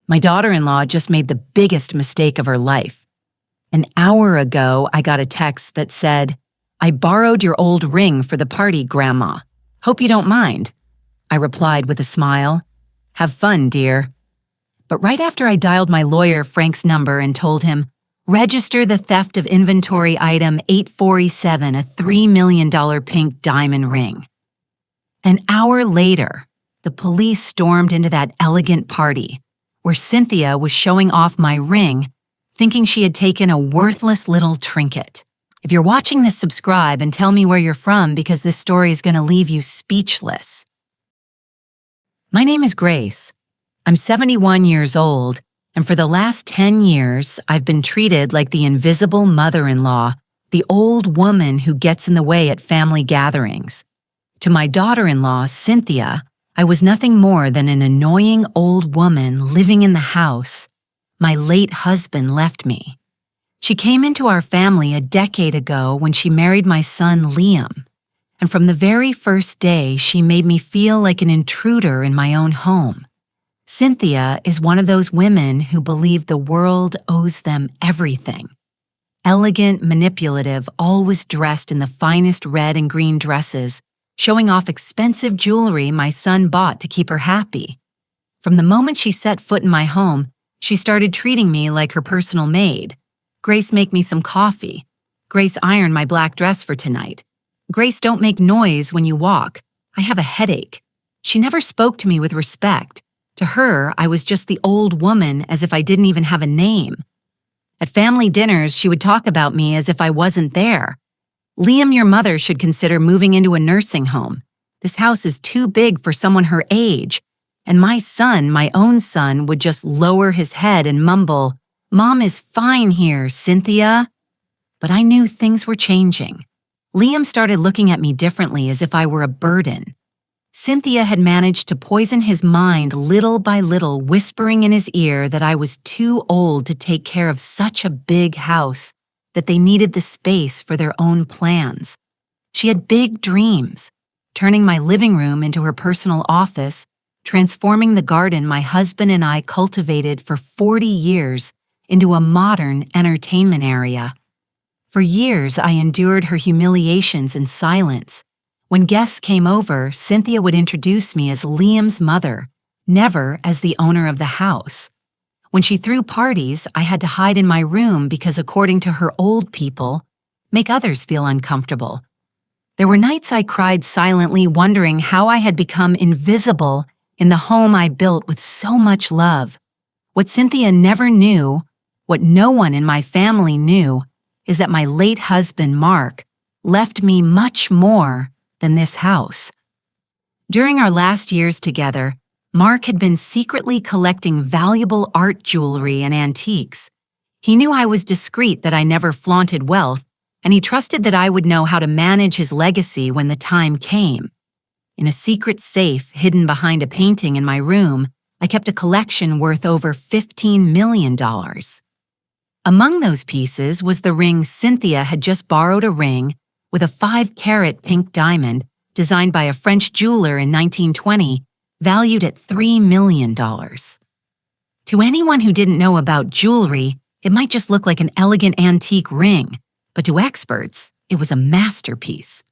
My daughter-in-law just made the biggest mistake of her life. An hour ago, I got a text that said, "I borrowed your old ring for the party, Grandma. Hope you don't mind." I replied with a smile, "Have fun, dear." But right after I dialed my lawyer Frank's number and told him, "Register the theft of inventory item 847, a $3 million pink diamond ring." An hour later, the police stormed into that elegant party, where Cynthia was showing off my ring, thinking she had taken a worthless little trinket. If you're watching this, subscribe and tell me where you're from, because this story is going to leave you speechless. My name is Grace. I'm 71 years old, and for the last 10 years, I've been treated like the invisible mother-in-law, the old woman who gets in the way at family gatherings. To my daughter-in-law, Cynthia, I was nothing more than an annoying old woman living in the house my late husband left me. She came into our family a decade ago when she married my son, Liam. And from the very first day, she made me feel like an intruder in my own home. Cynthia is one of those women who believe the world owes them everything. Elegant, manipulative, always dressed in the finest red and green dresses, showing off expensive jewelry my son bought to keep her happy. From the moment she set foot in my home, she started treating me like her personal maid. "Grace, make me some coffee. Grace, iron my black dress for tonight. Grace, don't make noise when you walk. I have a headache." She never spoke to me with respect. To her, I was just the old woman, as if I didn't even have a name. At family dinners, she would talk about me as if I wasn't there. "Liam, your mother should consider moving into a nursing home. This house is too big for someone her age." And my son, my own son, would just lower his head and mumble, "Mom is fine here, Cynthia." But I knew things were changing. Liam started looking at me differently, as if I were a burden. Cynthia had managed to poison his mind little by little, whispering in his ear that I was too old to take care of such a big house, that they needed the space for their own plans. She had big dreams, turning my living room into her personal office, transforming the garden my husband and I cultivated for 40 years into a modern entertainment area. For years, I endured her humiliations in silence. When guests came over, Cynthia would introduce me as Liam's mother, never as the owner of the house. When she threw parties, I had to hide in my room because, according to her old people, make others feel uncomfortable. There were nights I cried silently, wondering how I had become invisible in the home I built with so much love. What Cynthia never knew, what no one in my family knew, is that my late husband, Mark, left me much more than this house. During our last years together, Mark had been secretly collecting valuable art jewelry and antiques. He knew I was discreet, that I never flaunted wealth, and he trusted that I would know how to manage his legacy when the time came. In a secret safe hidden behind a painting in my room, I kept a collection worth over $15 million. Among those pieces was the ring Cynthia had just borrowed, a ring with a 5-carat pink diamond designed by a French jeweler in 1920, valued at $3 million. To anyone who didn't know about jewelry, it might just look like an elegant antique ring, but to experts, it was a masterpiece.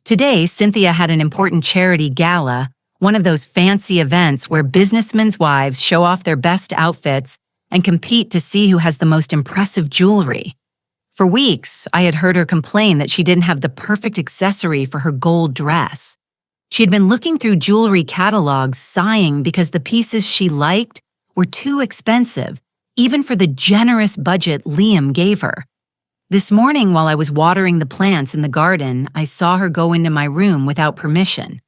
Today, Cynthia had an important charity gala, one of those fancy events where businessmen's wives show off their best outfits and compete to see who has the most impressive jewelry. For weeks, I had heard her complain that she didn't have the perfect accessory for her gold dress. She had been looking through jewelry catalogs, sighing because the pieces she liked were too expensive, even for the generous budget Liam gave her. This morning, while I was watering the plants in the garden, I saw her go into my room without permission.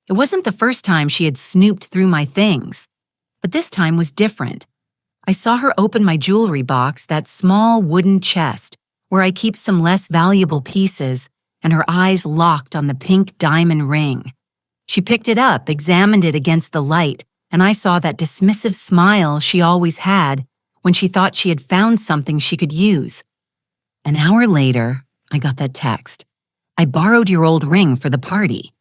It wasn't the first time she had snooped through my things, but this time was different. I saw her open my jewelry box, that small wooden chest where I keep some less valuable pieces, and her eyes locked on the pink diamond ring. She picked it up, examined it against the light, and I saw that dismissive smile she always had when she thought she had found something she could use. An hour later, I got that text. "I borrowed your old ring for the party.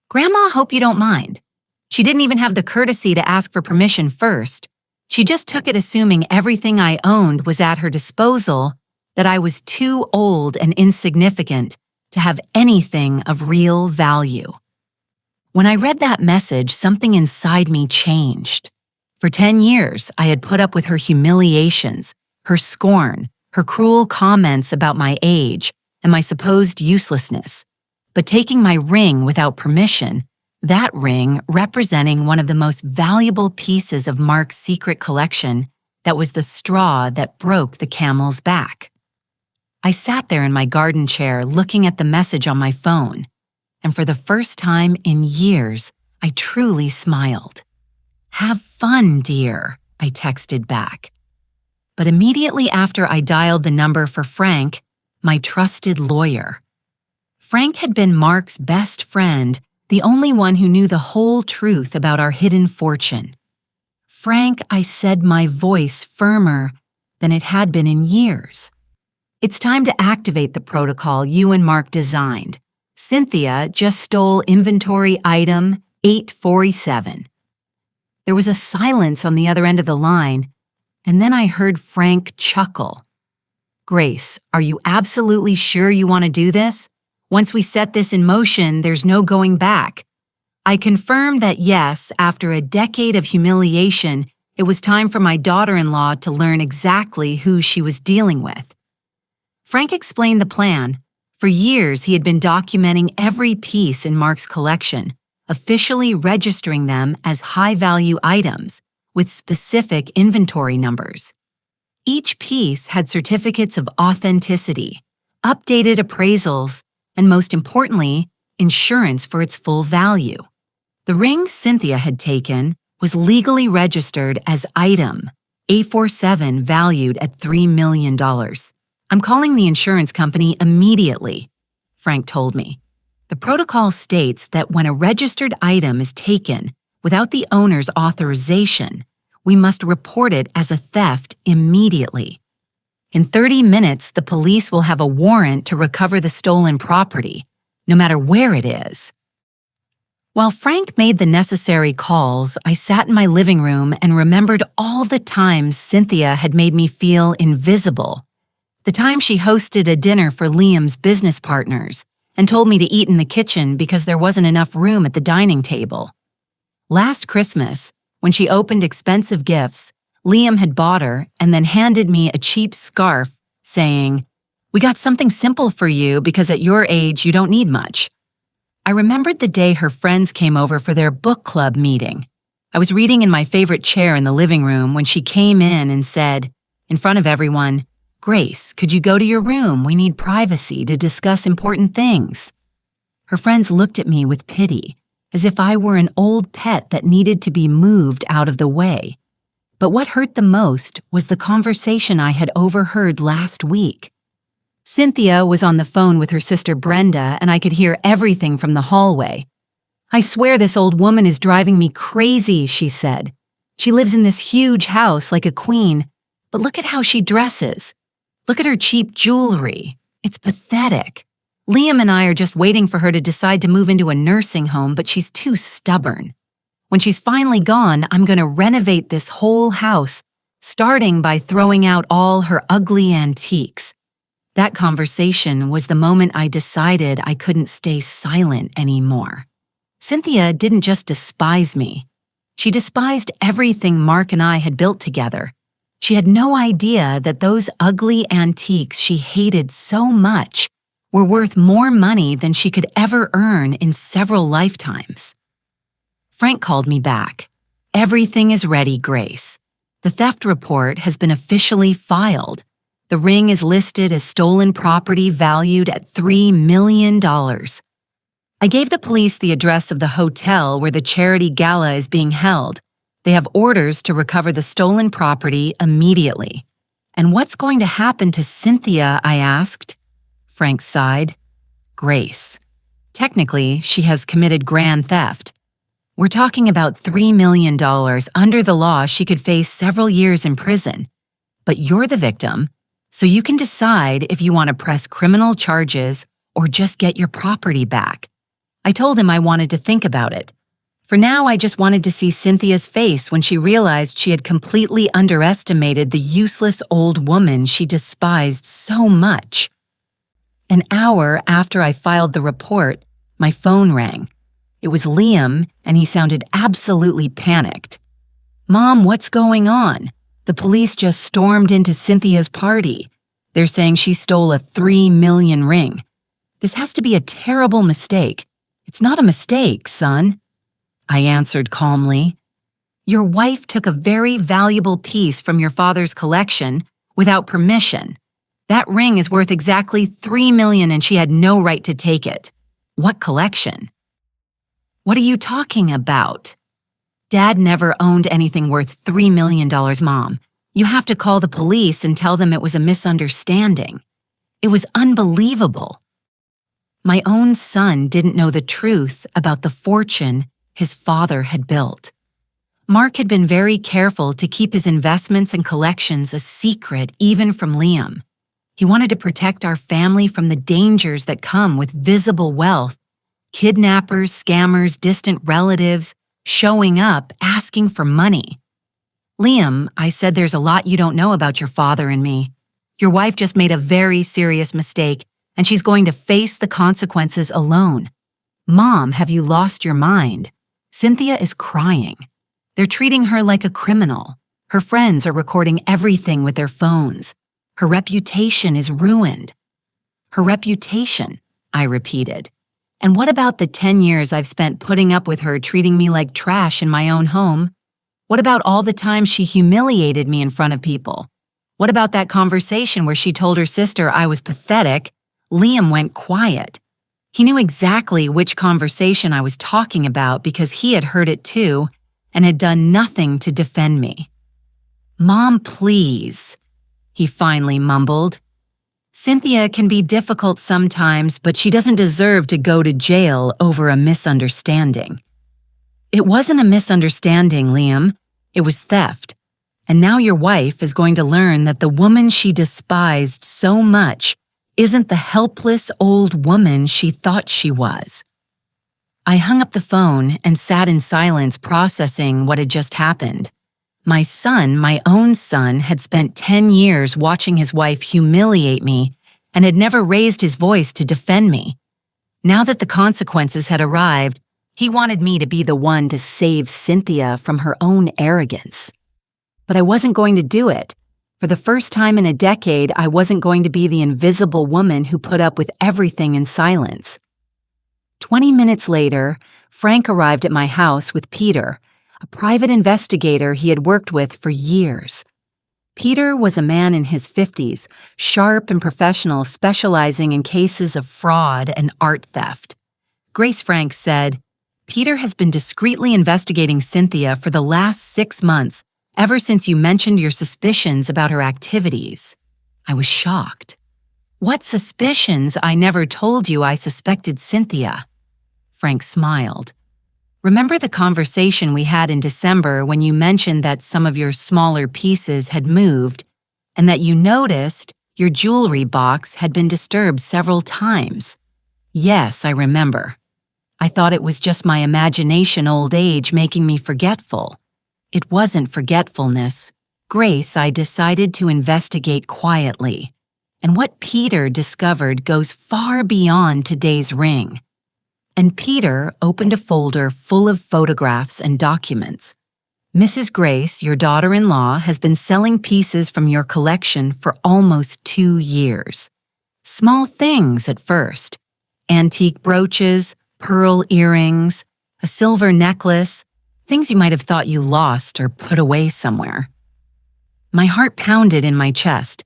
Grandma, hope you don't mind." She didn't even have the courtesy to ask for permission first. She just took it assuming everything I owned was at her disposal, that I was too old and insignificant to have anything of real value. When I read that message, something inside me changed. For 10 years, I had put up with her humiliations, her scorn, her cruel comments about my age and my supposed uselessness. But taking my ring without permission, that ring representing one of the most valuable pieces of Mark's secret collection, that was the straw that broke the camel's back. I sat there in my garden chair looking at the message on my phone, and for the first time in years, I truly smiled. "Have fun, dear," I texted back. But immediately after I dialed the number for Frank, my trusted lawyer. Frank had been Mark's best friend, the only one who knew the whole truth about our hidden fortune. "Frank," I said, my voice firmer than it had been in years. "It's time to activate the protocol you and Mark designed. Cynthia just stole inventory item 847. There was a silence on the other end of the line, and then I heard Frank chuckle. "Grace, are you absolutely sure you want to do this? Once we set this in motion, there's no going back." I confirmed that yes, after a decade of humiliation, it was time for my daughter-in-law to learn exactly who she was dealing with. Frank explained the plan. For years, he had been documenting every piece in Mark's collection, officially registering them as high-value items with specific inventory numbers. Each piece had certificates of authenticity, updated appraisals, and most importantly, insurance for its full value. The ring Cynthia had taken was legally registered as item 847, valued at $3 million. "I'm calling the insurance company immediately," Frank told me. "The protocol states that when a registered item is taken without the owner's authorization, we must report it as a theft immediately. In 30 minutes, the police will have a warrant to recover the stolen property, no matter where it is." While Frank made the necessary calls, I sat in my living room and remembered all the times Cynthia had made me feel invisible. The time she hosted a dinner for Liam's business partners and told me to eat in the kitchen because there wasn't enough room at the dining table. Last Christmas, when she opened expensive gifts, Liam had bought her and then handed me a cheap scarf, saying, "We got something simple for you because at your age you don't need much." I remembered the day her friends came over for their book club meeting. I was reading in my favorite chair in the living room when she came in and said, in front of everyone, "Grace, could you go to your room? We need privacy to discuss important things." Her friends looked at me with pity, as if I were an old pet that needed to be moved out of the way. But what hurt the most was the conversation I had overheard last week. Cynthia was on the phone with her sister Brenda, and I could hear everything from the hallway. "I swear this old woman is driving me crazy," she said. "She lives in this huge house like a queen, but look at how she dresses. Look at her cheap jewelry. It's pathetic. Liam and I are just waiting for her to decide to move into a nursing home, but she's too stubborn. When she's finally gone, I'm going to renovate this whole house, starting by throwing out all her ugly antiques." That conversation was the moment I decided I couldn't stay silent anymore. Cynthia didn't just despise me. She despised everything Mark and I had built together. She had no idea that those ugly antiques she hated so much were worth more money than she could ever earn in several lifetimes. Frank called me back. "Everything is ready, Grace. The theft report has been officially filed. The ring is listed as stolen property valued at $3 million. I gave the police the address of the hotel where the charity gala is being held. They have orders to recover the stolen property immediately." "And what's going to happen to Cynthia?" I asked. Frank sighed. "Grace, technically, she has committed grand theft. We're talking about $3 million. Under the law, she could face several years in prison. But you're the victim, so you can decide if you want to press criminal charges or just get your property back." I told him I wanted to think about it. For now, I just wanted to see Cynthia's face when she realized she had completely underestimated the useless old woman she despised so much. An hour after I filed the report, my phone rang. It was Liam, and he sounded absolutely panicked. "Mom, what's going on? The police just stormed into Cynthia's party. They're saying she stole a $3 million ring. This has to be a terrible mistake." "It's not a mistake, son," I answered calmly. "Your wife took a very valuable piece from your father's collection without permission. That ring is worth exactly $3 million and she had no right to take it." "What collection?" "What are you talking about?" "Dad never owned anything worth $3 million, Mom. You have to call the police and tell them it was a misunderstanding. It was unbelievable." My own son didn't know the truth about the fortune his father had built. Mark had been very careful to keep his investments and collections a secret even from Liam. He wanted to protect our family from the dangers that come with visible wealth, kidnappers, scammers, distant relatives, showing up, asking for money. "Liam," I said, "there's a lot you don't know about your father and me. Your wife just made a very serious mistake, and she's going to face the consequences alone. Mom, have you lost your mind? Cynthia is crying. They're treating her like a criminal. Her friends are recording everything with their phones. Her reputation is ruined." "Her reputation," I repeated. "And what about the 10 years I've spent putting up with her treating me like trash in my own home? What about all the times she humiliated me in front of people? What about that conversation where she told her sister I was pathetic?" Liam went quiet. He knew exactly which conversation I was talking about because he had heard it too and had done nothing to defend me. "Mom, please," he finally mumbled. "Cynthia can be difficult sometimes, but she doesn't deserve to go to jail over a misunderstanding." "It wasn't a misunderstanding, Liam. It was theft. And now your wife is going to learn that the woman she despised so much isn't the helpless old woman she thought she was." I hung up the phone and sat in silence processing what had just happened. My son, my own son, had spent 10 years watching his wife humiliate me and had never raised his voice to defend me. Now that the consequences had arrived, he wanted me to be the one to save Cynthia from her own arrogance. But I wasn't going to do it. For the first time in a decade, I wasn't going to be the invisible woman who put up with everything in silence. 20 minutes later, Frank arrived at my house with Peter, a private investigator he had worked with for years. Peter was a man in his 50s, sharp and professional, specializing in cases of fraud and art theft. Grace Frank said, "Peter has been discreetly investigating Cynthia for the last 6 months, ever since you mentioned your suspicions about her activities." I was shocked. "What suspicions? I never told you I suspected Cynthia." Frank smiled. "Remember the conversation we had in December when you mentioned that some of your smaller pieces had moved and that you noticed your jewelry box had been disturbed several times?" "Yes, I remember. I thought it was just my imagination, old age making me forgetful." "It wasn't forgetfulness. Grace, I decided to investigate quietly. And what Peter discovered goes far beyond today's ring." And Peter opened a folder full of photographs and documents. "Mrs. Grace, your daughter-in-law, has been selling pieces from your collection for almost 2 years. Small things at first. Antique brooches, pearl earrings, a silver necklace, things you might have thought you lost or put away somewhere." My heart pounded in my chest.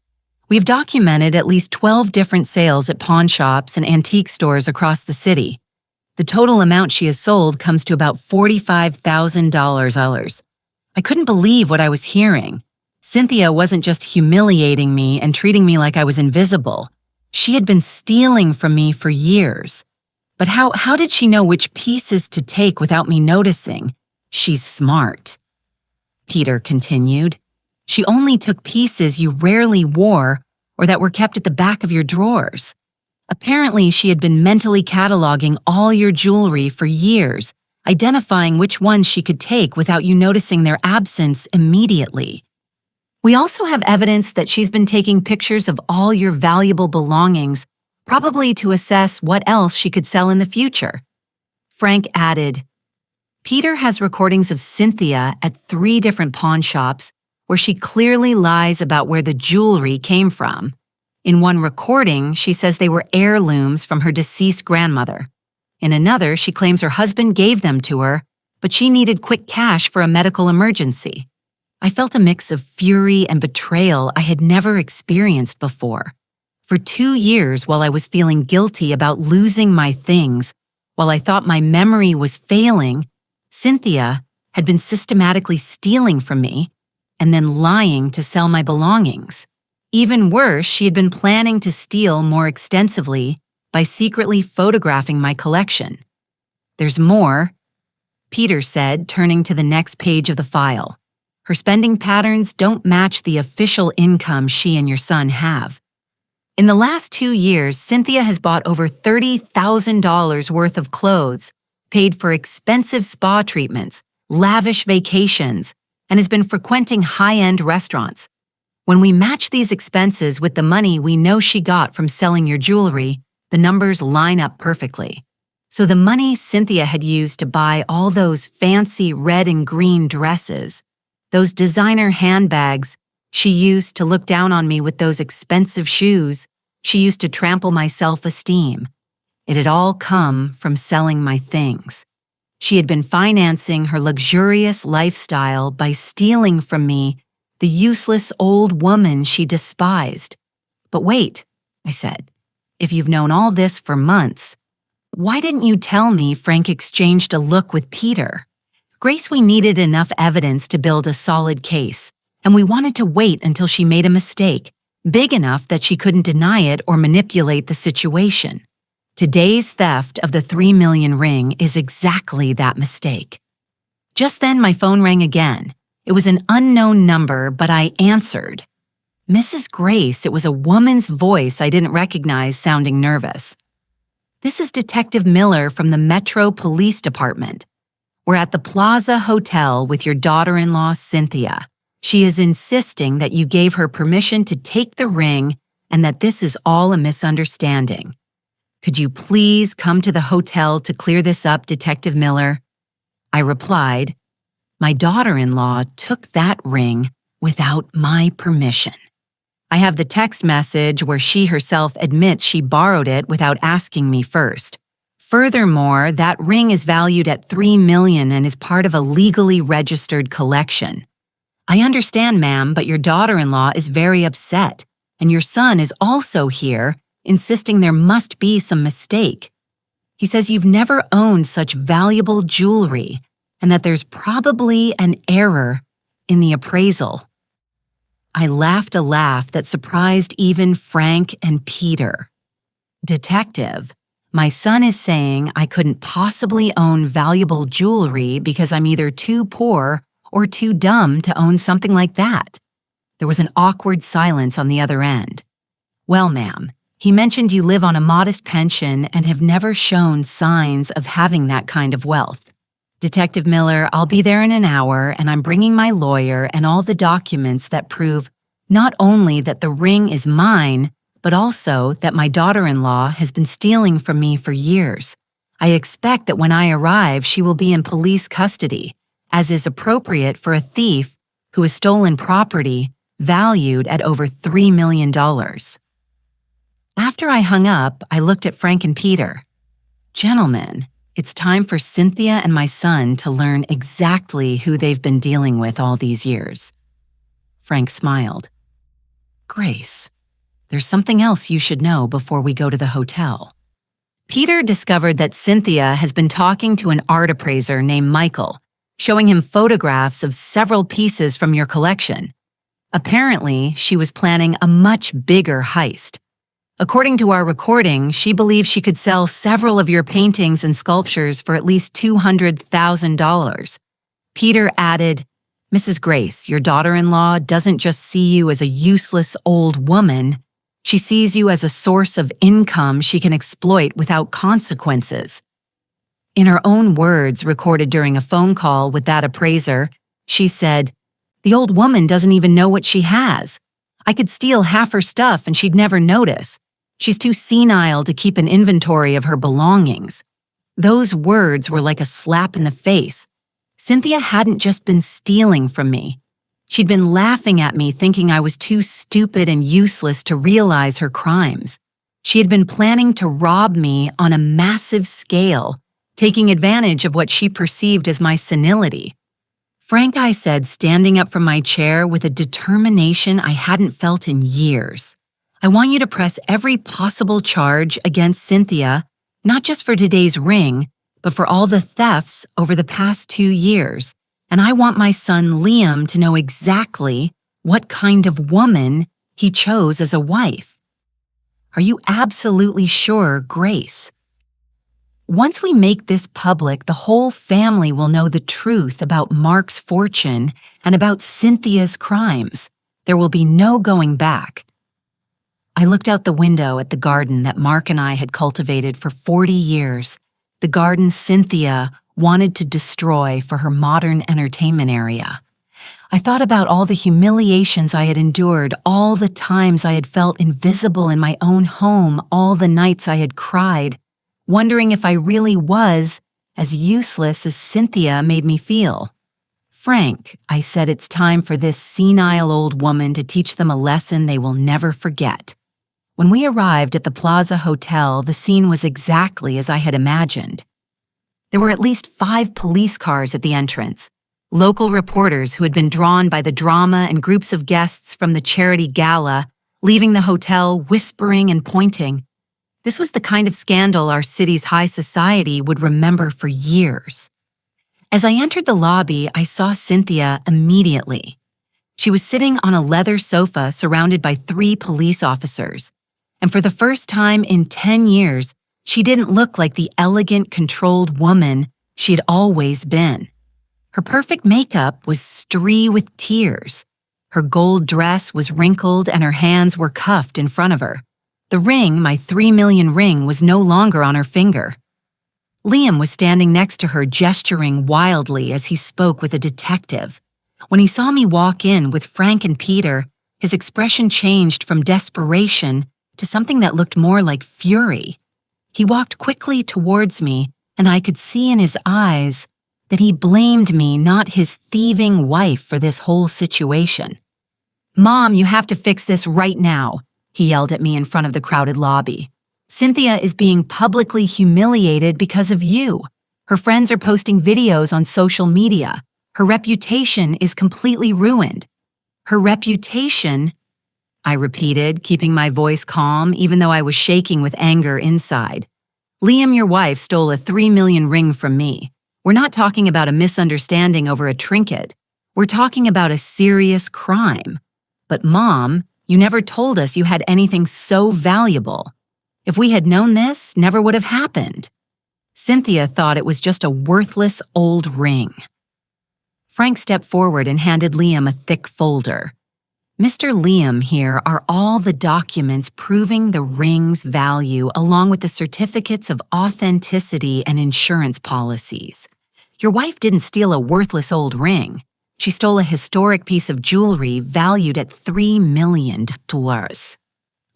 We've documented at least 12 different sales at pawn shops and antique stores across the city. The total amount she has sold comes to about $45,000. I couldn't believe what I was hearing. Cynthia wasn't just humiliating me and treating me like I was invisible. She had been stealing from me for years. But how did she know which pieces to take without me noticing? She's smart. Peter continued. She only took pieces you rarely wore or that were kept at the back of your drawers. Apparently, she had been mentally cataloging all your jewelry for years, identifying which ones she could take without you noticing their absence immediately. We also have evidence that she's been taking pictures of all your valuable belongings, probably to assess what else she could sell in the future. Frank added, Peter has recordings of Cynthia at 3 different pawn shops where she clearly lies about where the jewelry came from. In one recording, she says they were heirlooms from her deceased grandmother. In another, she claims her husband gave them to her, but she needed quick cash for a medical emergency. I felt a mix of fury and betrayal I had never experienced before. For 2 years, while I was feeling guilty about losing my things, while I thought my memory was failing, Cynthia had been systematically stealing from me and then lying to sell my belongings. Even worse, she had been planning to steal more extensively by secretly photographing my collection. There's more, Peter said, turning to the next page of the file. Her spending patterns don't match the official income she and your son have. In the last 2 years, Cynthia has bought over $30,000 worth of clothes, paid for expensive spa treatments, lavish vacations, and has been frequenting high-end restaurants. When we match these expenses with the money we know she got from selling your jewelry, the numbers line up perfectly. So the money Cynthia had used to buy all those fancy red and green dresses, those designer handbags she used to look down on me with those expensive shoes, she used to trample my self-esteem. It had all come from selling my things. She had been financing her luxurious lifestyle by stealing from me the useless old woman she despised. But wait, I said, if you've known all this for months, why didn't you tell me Frank exchanged a look with Peter? Grace, we needed enough evidence to build a solid case, and we wanted to wait until she made a mistake, big enough that she couldn't deny it or manipulate the situation. Today's theft of the $3 million ring is exactly that mistake. Just then, my phone rang again. It was an unknown number, but I answered. Mrs. Grace, it was a woman's voice I didn't recognize, sounding nervous. This is Detective Miller from the Metro Police Department. We're at the Plaza Hotel with your daughter-in-law, Cynthia. She is insisting that you gave her permission to take the ring and that this is all a misunderstanding. Could you please come to the hotel to clear this up, Detective Miller? I replied, my daughter-in-law took that ring without my permission. I have the text message where she herself admits she borrowed it without asking me first. Furthermore, that ring is valued at $3 million and is part of a legally registered collection. I understand, ma'am, but your daughter-in-law is very upset, and your son is also here, insisting there must be some mistake. He says you've never owned such valuable jewelry and that there's probably an error in the appraisal. I laughed a laugh that surprised even Frank and Peter. Detective, my son is saying I couldn't possibly own valuable jewelry because I'm either too poor or too dumb to own something like that. There was an awkward silence on the other end. Well, ma'am, he mentioned you live on a modest pension and have never shown signs of having that kind of wealth. Detective Miller, I'll be there in an hour, and I'm bringing my lawyer and all the documents that prove not only that the ring is mine, but also that my daughter-in-law has been stealing from me for years. I expect that when I arrive, she will be in police custody, as is appropriate for a thief who has stolen property valued at over $3 million. After I hung up, I looked at Frank and Peter. Gentlemen, it's time for Cynthia and my son to learn exactly who they've been dealing with all these years. Frank smiled. Grace, there's something else you should know before we go to the hotel. Peter discovered that Cynthia has been talking to an art appraiser named Michael, showing him photographs of several pieces from your collection. Apparently, she was planning a much bigger heist. According to our recording, she believed she could sell several of your paintings and sculptures for at least $200,000. Peter added, Mrs. Grace, your daughter-in-law doesn't just see you as a useless old woman. She sees you as a source of income she can exploit without consequences. In her own words, recorded during a phone call with that appraiser, she said, "The old woman doesn't even know what she has. I could steal half her stuff and she'd never notice. She's too senile to keep an inventory of her belongings." Those words were like a slap in the face. Cynthia hadn't just been stealing from me. She'd been laughing at me, thinking I was too stupid and useless to realize her crimes. She had been planning to rob me on a massive scale, taking advantage of what she perceived as my senility. "Frank," I said, standing up from my chair with a determination I hadn't felt in years, "I want you to press every possible charge against Cynthia, not just for today's ring, but for all the thefts over the past 2 years. And I want my son Liam to know exactly what kind of woman he chose as a wife." "Are you absolutely sure, Grace?" "Once we make this public, the whole family will know the truth about Mark's fortune and about Cynthia's crimes. There will be no going back." I looked out the window at the garden that Mark and I had cultivated for 40 years, the garden Cynthia wanted to destroy for her modern entertainment area. I thought about all the humiliations I had endured, all the times I had felt invisible in my own home, all the nights I had cried, wondering if I really was as useless as Cynthia made me feel. "Frank," I said, "it's time for this senile old woman to teach them a lesson they will never forget." When we arrived at the Plaza Hotel, the scene was exactly as I had imagined. There were at least 5 police cars at the entrance, local reporters who had been drawn by the drama and groups of guests from the charity gala, leaving the hotel whispering and pointing. This was the kind of scandal our city's high society would remember for years. As I entered the lobby, I saw Cynthia immediately. She was sitting on a leather sofa surrounded by 3 police officers, and for the first time in 10 years, she didn't look like the elegant, controlled woman she had always been. Her perfect makeup was streaked with tears. Her gold dress was wrinkled and her hands were cuffed in front of her. The ring, my 3 million ring, was no longer on her finger. Liam was standing next to her, gesturing wildly as he spoke with a detective. When he saw me walk in with Frank and Peter, his expression changed from desperation to something that looked more like fury. He walked quickly towards me, and I could see in his eyes that he blamed me, not his thieving wife, for this whole situation. "Mom, you have to fix this right now," he yelled at me in front of the crowded lobby. "Cynthia is being publicly humiliated because of you. Her friends are posting videos on social media. Her reputation is completely ruined." "Her reputation?" I repeated, keeping my voice calm even though I was shaking with anger inside. "Liam, your wife, stole a 3 million ring from me. We're not talking about a misunderstanding over a trinket. We're talking about a serious crime. But Mom, you never told us you had anything so valuable. If we had known this, never would have happened." Cynthia thought it was just a worthless old ring. Frank stepped forward and handed Liam a thick folder. "Mr. Liam, here are all the documents proving the ring's value, along with the certificates of authenticity and insurance policies. Your wife didn't steal a worthless old ring. She stole a historic piece of jewelry valued at $3 million.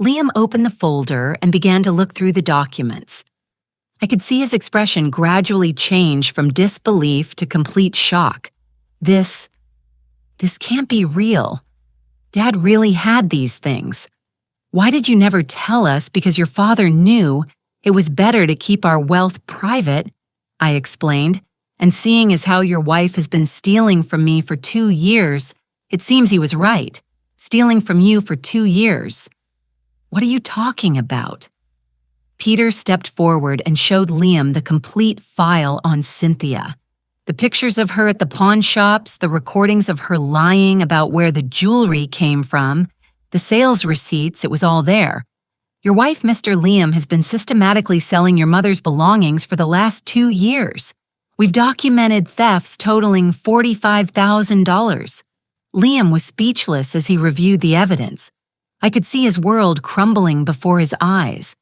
Liam opened the folder and began to look through the documents. I could see his expression gradually change from disbelief to complete shock. This can't be real. Dad really had these things. Why did you never tell us? Because your father knew it was better to keep our wealth private, I explained, and seeing as how your wife has been stealing from me for 2 years, it seems he was right. Stealing from you for 2 years. What are you talking about? Peter stepped forward and showed Liam the complete file on Cynthia. The pictures of her at the pawn shops, the recordings of her lying about where the jewelry came from, the sales receipts, it was all there. Your wife, Mr. Liam, has been systematically selling your mother's belongings for the last 2 years. We've documented thefts totaling $45,000. Liam was speechless as he reviewed the evidence. I could see his world crumbling before his eyes.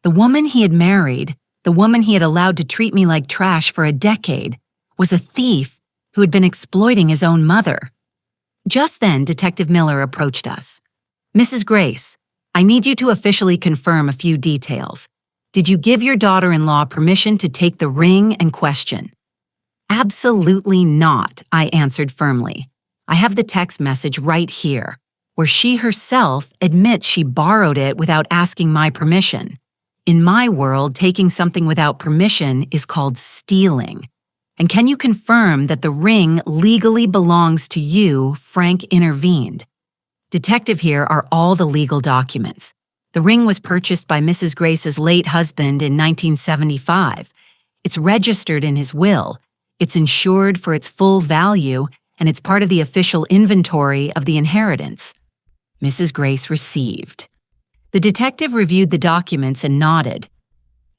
The woman he had married, the The woman he had allowed to treat me like trash for a decade was a thief who had been exploiting his own mother. Just then, Detective Miller approached us. "Mrs. Grace, I need you to officially confirm a few details. Did you give your daughter-in-law permission to take the ring in question?" "Absolutely not," I answered firmly. "I have the text message right here, where she herself admits she borrowed it without asking my permission. In my world, taking something without permission is called stealing. And can you confirm that the ring legally belongs to you?" Frank intervened. "Detective, here are all the legal documents. The ring was purchased by Mrs. Grace's late husband in 1975. It's registered in his will. It's insured for its full value, and it's part of the official inventory of the inheritance." Mrs. Grace received. The detective reviewed the documents and nodded.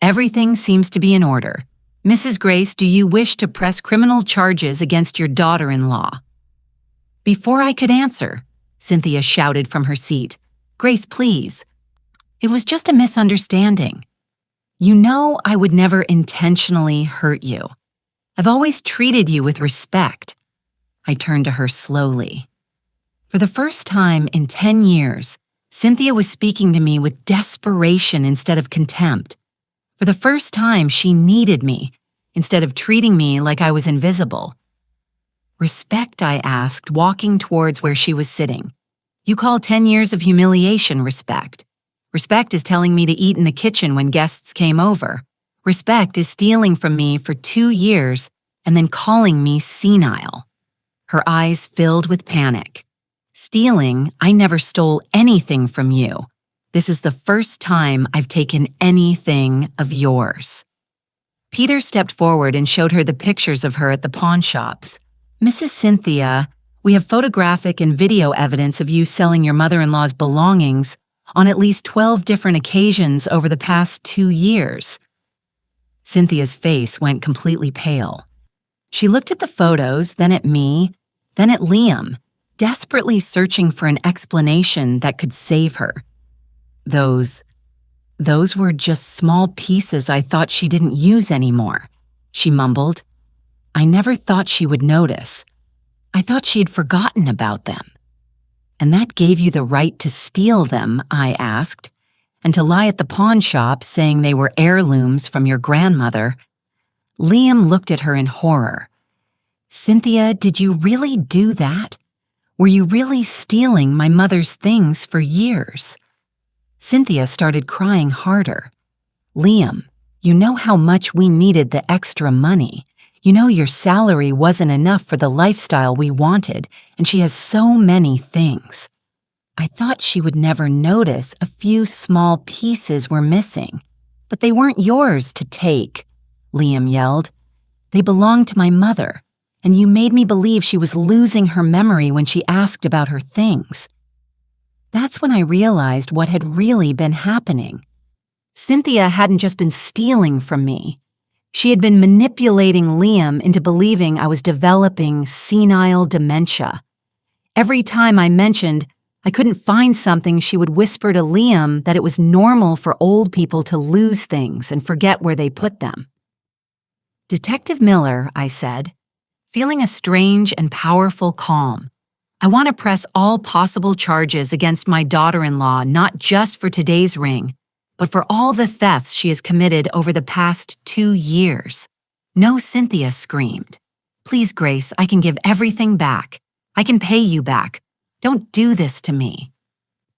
"Everything seems to be in order. Mrs. Grace, do you wish to press criminal charges against your daughter-in-law?" Before I could answer, Cynthia shouted from her seat, "Grace, please. It was just a misunderstanding. You know I would never intentionally hurt you. I've always treated you with respect." I turned to her slowly. For the first time in 10 years, Cynthia was speaking to me with desperation instead of contempt. For the first time, she needed me instead of treating me like I was invisible. "Respect?" I asked, walking towards where she was sitting. "You call 10 years of humiliation respect. Respect is telling me to eat in the kitchen when guests came over. Respect is stealing from me for 2 years and then calling me senile." Her eyes filled with panic. "Stealing? I never stole anything from you. This is the first time I've taken anything of yours." Peter stepped forward and showed her the pictures of her at the pawn shops. "Mrs. Cynthia, we have photographic and video evidence of you selling your mother-in-law's belongings on at least 12 different occasions over the past 2 years. Cynthia's face went completely pale. She looked at the photos, then at me, then at Liam, desperately searching for an explanation that could save her. Those were just small pieces I thought she didn't use anymore," she mumbled. "I never thought she would notice. I thought she had forgotten about them." "And that gave you the right to steal them?" I asked, "and to lie at the pawn shop saying they were heirlooms from your grandmother?" Liam looked at her in horror. "Cynthia, did you really do that? Were you really stealing my mother's things for years?" Cynthia started crying harder. "Liam, you know how much we needed the extra money. You know your salary wasn't enough for the lifestyle we wanted, and she has so many things. I thought she would never notice a few small pieces were missing. But they weren't yours to take," Liam yelled. "They belonged to my mother, and you made me believe she was losing her memory when she asked about her things." That's when I realized what had really been happening. Cynthia hadn't just been stealing from me. She had been manipulating Liam into believing I was developing senile dementia. Every time I mentioned I couldn't find something, she would whisper to Liam that it was normal for old people to lose things and forget where they put them. "Detective Miller," I said, feeling a strange and powerful calm. "I want to press all possible charges against my daughter-in-law, not just for today's ring, but for all the thefts she has committed over the past 2 years. "No," Cynthia screamed. "Please, Grace, I can give everything back. I can pay you back. Don't do this to me."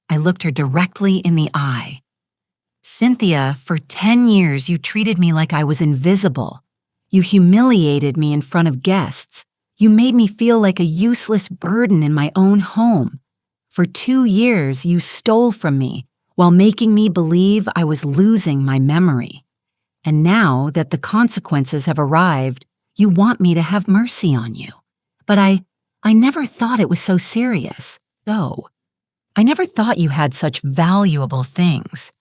I looked her directly in the eye. "Cynthia, for 10 years you treated me like I was invisible. You humiliated me in front of guests. You made me feel like a useless burden in my own home. For 2 years you stole from me while making me believe I was losing my memory. And now that the consequences have arrived, you want me to have mercy on you. But I never thought it was so serious. So, I never thought you had such valuable things.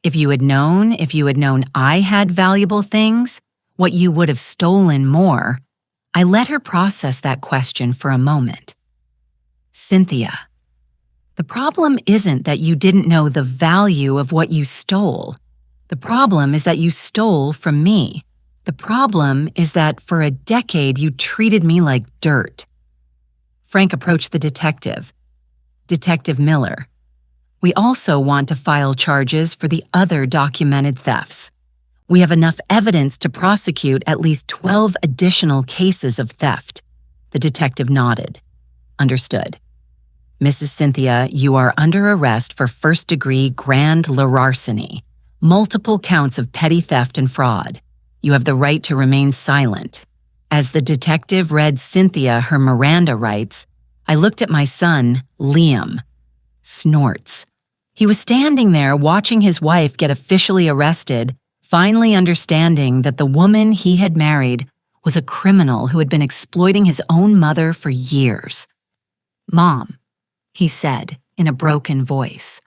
If you had known I had valuable things, what you would have stolen more." I let her process that question for a moment. "Cynthia, the problem isn't that you didn't know the value of what you stole. The problem is that you stole from me. The problem is that for a decade you treated me like dirt. Frank approached the detective, Detective Miller. We also want to file charges for the other documented thefts. We have enough evidence to prosecute at least 12 additional cases of theft. The detective nodded. Understood. Mrs. Cynthia, you are under arrest for first-degree grand larceny, multiple counts of petty theft and fraud. You have the right to remain silent. As the detective read Cynthia her Miranda rights, I looked at my son, Liam. Snorts. He was standing there watching his wife get officially arrested, finally understanding that the woman he had married was a criminal who had been exploiting his own mother for years. Mom, he said in a broken voice,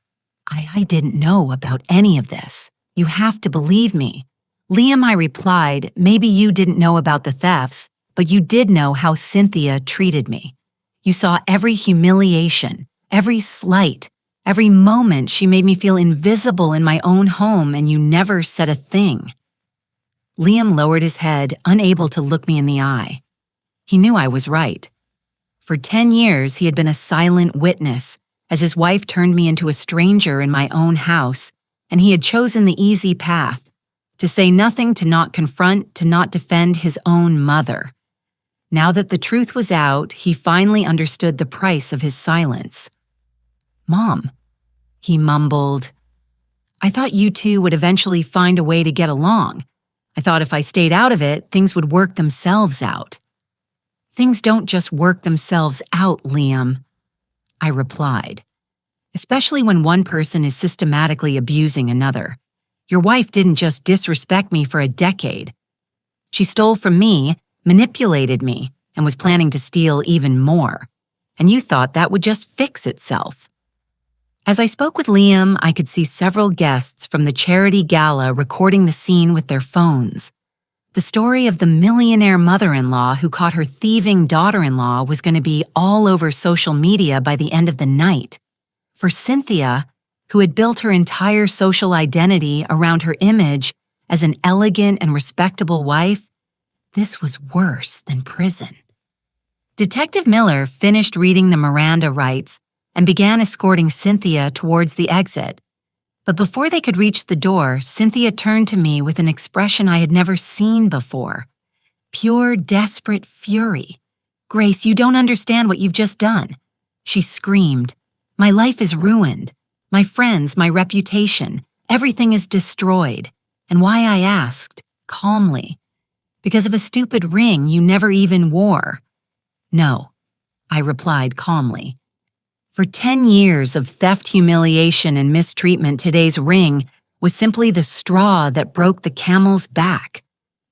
I didn't know about any of this. You have to believe me. Liam, I replied, maybe you didn't know about the thefts, but you did know how Cynthia treated me. You saw every humiliation, every slight, every moment she made me feel invisible in my own home, and you never said a thing. Liam lowered his head, unable to look me in the eye. He knew I was right. For 10 years, he had been a silent witness as his wife turned me into a stranger in my own house, and he had chosen the easy path, to say nothing, to not confront, to not defend his own mother. Now that the truth was out, he finally understood the price of his silence. Mom, he mumbled, I thought you two would eventually find a way to get along. I thought if I stayed out of it, things would work themselves out. Things don't just work themselves out, Liam, I replied, especially when one person is systematically abusing another. Your wife didn't just disrespect me for a decade. She stole from me, manipulated me, and was planning to steal even more. And you thought that would just fix itself. As I spoke with Liam, I could see several guests from the charity gala recording the scene with their phones. The story of the millionaire mother-in-law who caught her thieving daughter-in-law was going to be all over social media by the end of the night. For Cynthia, who had built her entire social identity around her image as an elegant and respectable wife, this was worse than prison. Detective Miller finished reading the Miranda rights and began escorting Cynthia towards the exit. But before they could reach the door, Cynthia turned to me with an expression I had never seen before. Pure, desperate fury. Grace, you don't understand what you've just done. She screamed. My life is ruined. My friends, my reputation, everything is destroyed. And why, I asked, calmly. Because of a stupid ring you never even wore. No, I replied calmly. For 10 years of theft, humiliation, and mistreatment, today's ring was simply the straw that broke the camel's back.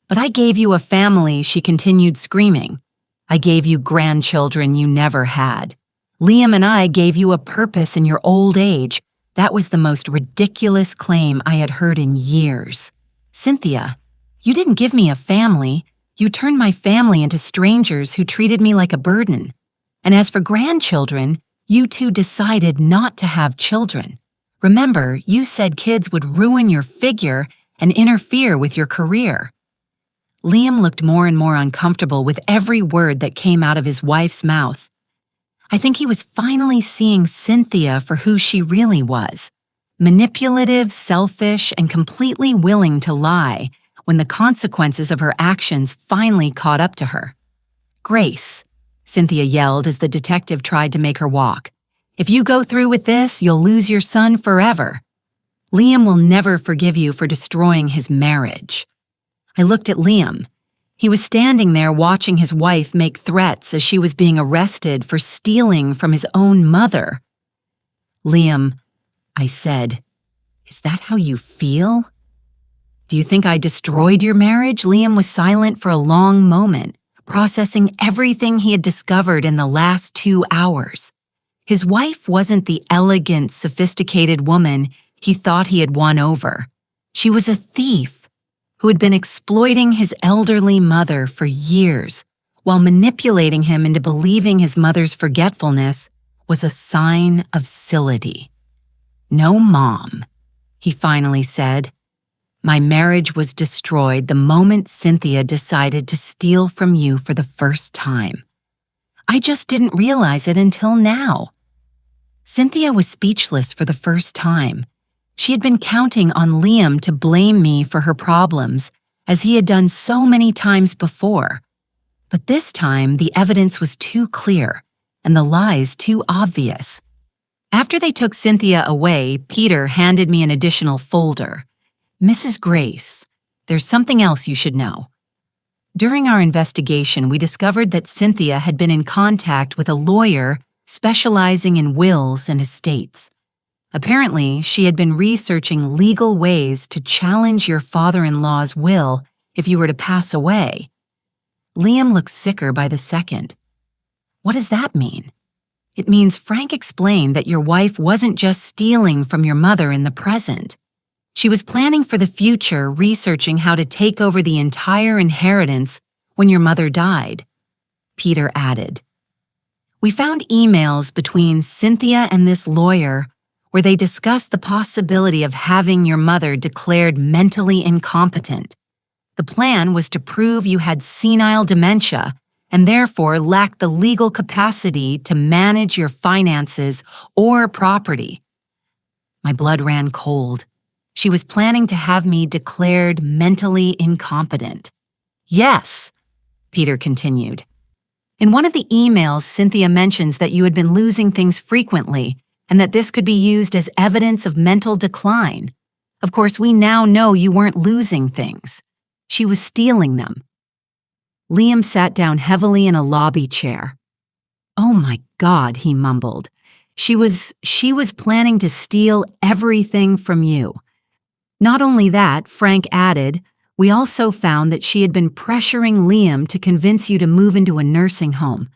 But I gave you a family, she continued screaming. I gave you grandchildren you never had. Liam and I gave you a purpose in your old age. That was the most ridiculous claim I had heard in years. Cynthia, you didn't give me a family. You turned my family into strangers who treated me like a burden. And as for grandchildren, you two decided not to have children. Remember, you said kids would ruin your figure and interfere with your career. Liam looked more and more uncomfortable with every word that came out of his wife's mouth. I think he was finally seeing Cynthia for who she really was. Manipulative, selfish, and completely willing to lie when the consequences of her actions finally caught up to her. Grace, Cynthia yelled as the detective tried to make her walk. If you go through with this, you'll lose your son forever. Liam will never forgive you for destroying his marriage. I looked at Liam. He was standing there watching his wife make threats as she was being arrested for stealing from his own mother. Liam, I said, is that how you feel? Do you think I destroyed your marriage? Liam was silent for a long moment, processing everything he had discovered in the last 2 hours. His wife wasn't the elegant, sophisticated woman he thought he had won over. She was a thief who had been exploiting his elderly mother for years, while manipulating him into believing his mother's forgetfulness was a sign of sility. No, Mom, he finally said. My marriage was destroyed the moment Cynthia decided to steal from you for the first time. I just didn't realize it until now." Cynthia was speechless for the first time. She had been counting on Liam to blame me for her problems, as he had done so many times before. But this time, the evidence was too clear, and the lies too obvious. After they took Cynthia away, Peter handed me an additional folder. "Mrs. Grace, there's something else you should know." During our investigation, we discovered that Cynthia had been in contact with a lawyer specializing in wills and estates. Apparently, she had been researching legal ways to challenge your father-in-law's will if you were to pass away. Liam looked sicker by the second. "What does that mean?" "It means Frank explained that your wife wasn't just stealing from your mother in the present. She was planning for the future, researching how to take over the entire inheritance when your mother died," Peter added. We found emails between Cynthia and this lawyer where they discussed the possibility of having your mother declared mentally incompetent. The plan was to prove you had senile dementia and therefore lacked the legal capacity to manage your finances or property. My blood ran cold. She was planning to have me declared mentally incompetent. "Yes," Peter continued. "In one of the emails, Cynthia mentions that you had been losing things frequently and that this could be used as evidence of mental decline. Of course, we now know you weren't losing things. She was stealing them." Liam sat down heavily in a lobby chair. "Oh my God," he mumbled. She was planning to steal everything from you." Not only that, Frank added, "we also found that she had been pressuring Liam to convince you to move into a nursing home.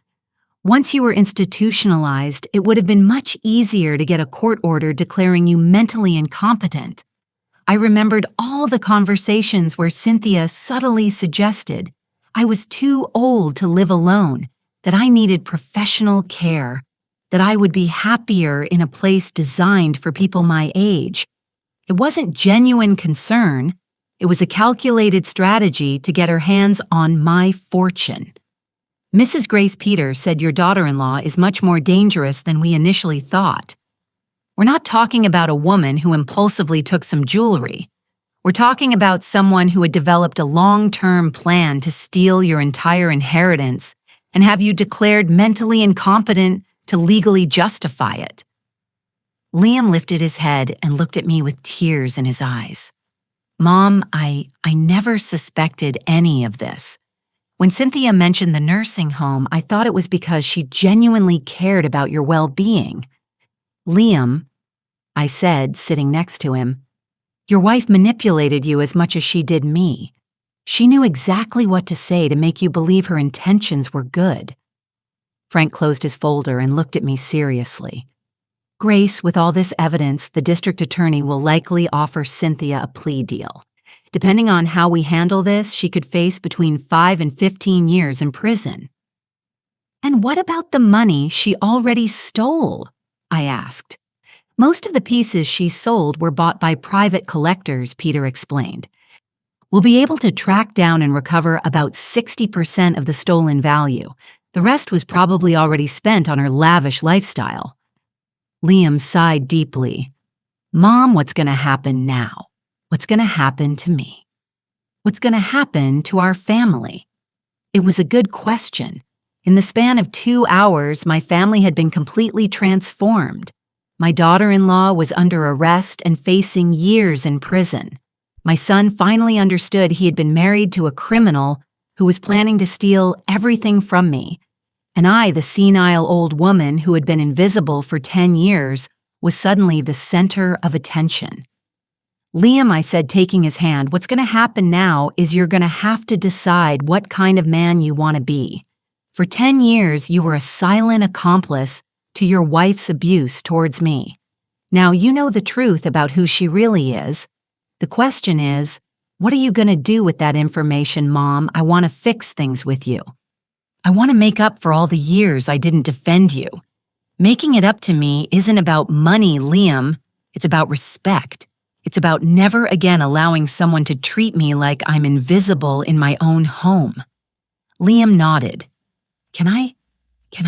Once you were institutionalized, it would have been much easier to get a court order declaring you mentally incompetent." I remembered all the conversations where Cynthia subtly suggested I was too old to live alone, that I needed professional care, that I would be happier in a place designed for people my age. It wasn't genuine concern. It was a calculated strategy to get her hands on my fortune. "Mrs. Grace Peter said your daughter-in-law is much more dangerous than we initially thought. We're not talking about a woman who impulsively took some jewelry. We're talking about someone who had developed a long-term plan to steal your entire inheritance and have you declared mentally incompetent to legally justify it." Liam lifted his head and looked at me with tears in his eyes. "Mom, I never suspected any of this. When Cynthia mentioned the nursing home, I thought it was because she genuinely cared about your well-being." "Liam," I said, sitting next to him, "your wife manipulated you as much as she did me. She knew exactly what to say to make you believe her intentions were good." Frank closed his folder and looked at me seriously. "Grace, with all this evidence, the district attorney will likely offer Cynthia a plea deal. Depending on how we handle this, she could face between 5 and 15 years in prison." "And what about the money she already stole?" I asked. "Most of the pieces she sold were bought by private collectors," Peter explained. "We'll be able to track down and recover about 60% of the stolen value. The rest was probably already spent on her lavish lifestyle." Liam sighed deeply. "Mom, what's going to happen now? What's going to happen to me? What's going to happen to our family?" It was a good question. In the span of 2 hours, my family had been completely transformed. My daughter-in-law was under arrest and facing years in prison. My son finally understood he had been married to a criminal who was planning to steal everything from me. And I, the senile old woman who had been invisible for 10 years, was suddenly the center of attention. "Liam," I said, taking his hand, "what's going to happen now is you're going to have to decide what kind of man you want to be. For 10 years, you were a silent accomplice to your wife's abuse towards me. Now you know the truth about who she really is. The question is, what are you going to do with that information, Mom? I want to fix things with you. I want to make up for all the years I didn't defend you. Making it up to me isn't about money, Liam. It's about respect. It's about never again allowing someone to treat me like I'm invisible in my own home. Liam nodded. Can I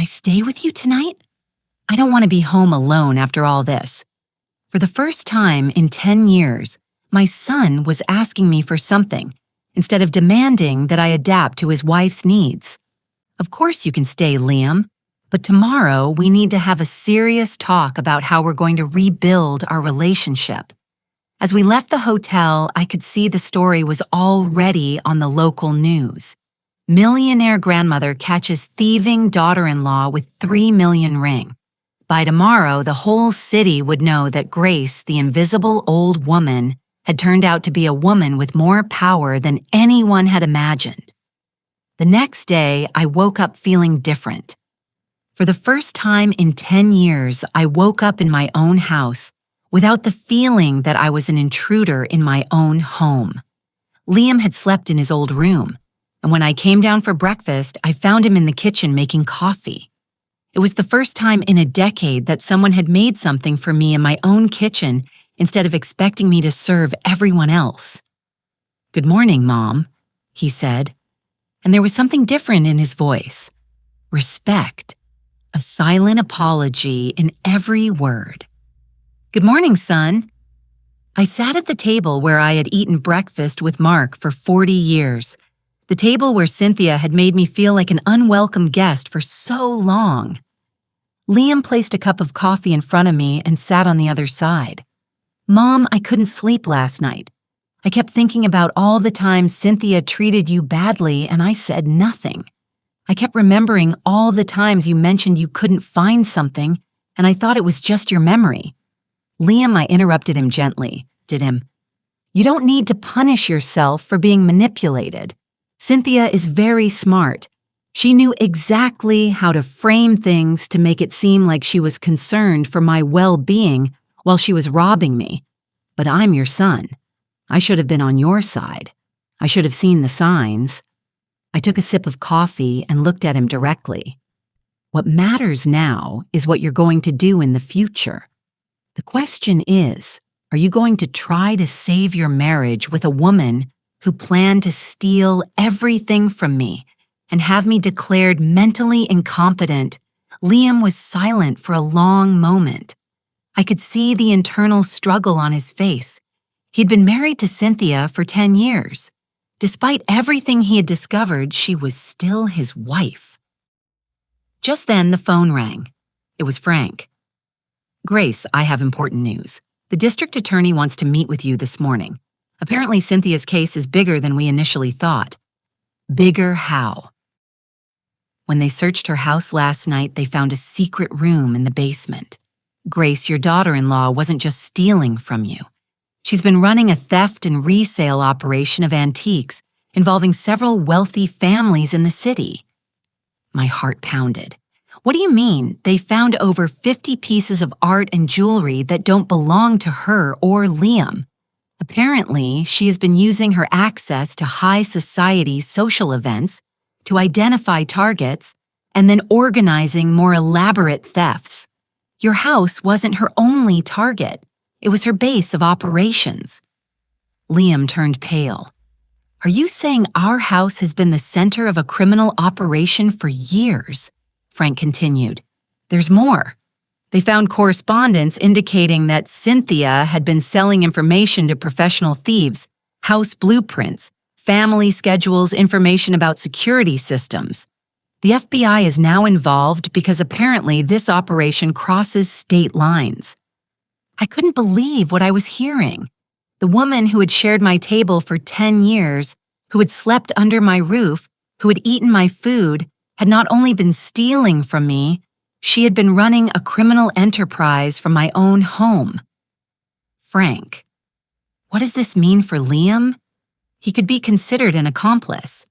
stay with you tonight? I don't want to be home alone after all this. For the first time in 10 years, my son was asking me for something instead of demanding that I adapt to his wife's needs. Of course you can stay, Liam, but tomorrow we need to have a serious talk about how we're going to rebuild our relationship. As we left the hotel, I could see the story was already on the local news. Millionaire grandmother catches thieving daughter-in-law with $3 million ring. By tomorrow, the whole city would know that Grace, the invisible old woman, had turned out to be a woman with more power than anyone had imagined. The next day, I woke up feeling different. For the first time in 10 years, I woke up in my own house without the feeling that I was an intruder in my own home. Liam had slept in his old room, and when I came down for breakfast, I found him in the kitchen making coffee. It was the first time in a decade that someone had made something for me in my own kitchen instead of expecting me to serve everyone else. "Good morning, Mom," he said, and there was something different in his voice. Respect, a silent apology in every word. "Good morning, son." I sat at the table where I had eaten breakfast with Mark for 40 years, the table where Cynthia had made me feel like an unwelcome guest for so long. Liam placed a cup of coffee in front of me and sat on the other side. "Mom, I couldn't sleep last night. I kept thinking about all the times Cynthia treated you badly and I said nothing. I kept remembering all the times you mentioned you couldn't find something and I thought it was just your memory." "Liam," I interrupted him gently, "you don't need to punish yourself for being manipulated. Cynthia is very smart. She knew exactly how to frame things to make it seem like she was concerned for my well-being while she was robbing me. But I'm your son. I should have been on your side. I should have seen the signs." I took a sip of coffee and looked at him directly. "What matters now is what you're going to do in the future. The question is, are you going to try to save your marriage with a woman who planned to steal everything from me and have me declared mentally incompetent?" Liam was silent for a long moment. I could see the internal struggle on his face. He'd been married to Cynthia for 10 years. Despite everything he had discovered, she was still his wife. Just then, the phone rang. It was Frank. "Grace, I have important news. The district attorney wants to meet with you this morning. Apparently, Cynthia's case is bigger than we initially thought." "Bigger how?" "When they searched her house last night, they found a secret room in the basement. Grace, your daughter-in-law, wasn't just stealing from you. She's been running a theft and resale operation of antiques involving several wealthy families in the city." My heart pounded. "What do you mean they found over 50 pieces of art and jewelry that don't belong to her or Liam? Apparently, she has been using her access to high society social events to identify targets and then organizing more elaborate thefts. Your house wasn't her only target. It was her base of operations." Liam turned pale. "Are you saying our house has been the center of a criminal operation for years?" Frank continued. "There's more. They found correspondence indicating that Cynthia had been selling information to professional thieves, house blueprints, family schedules, information about security systems. The FBI is now involved because apparently this operation crosses state lines." I couldn't believe what I was hearing. The woman who had shared my table for 10 years, who had slept under my roof, who had eaten my food, had not only been stealing from me, she had been running a criminal enterprise from my own home. "Frank, what does this mean for Liam? He could be considered an accomplice.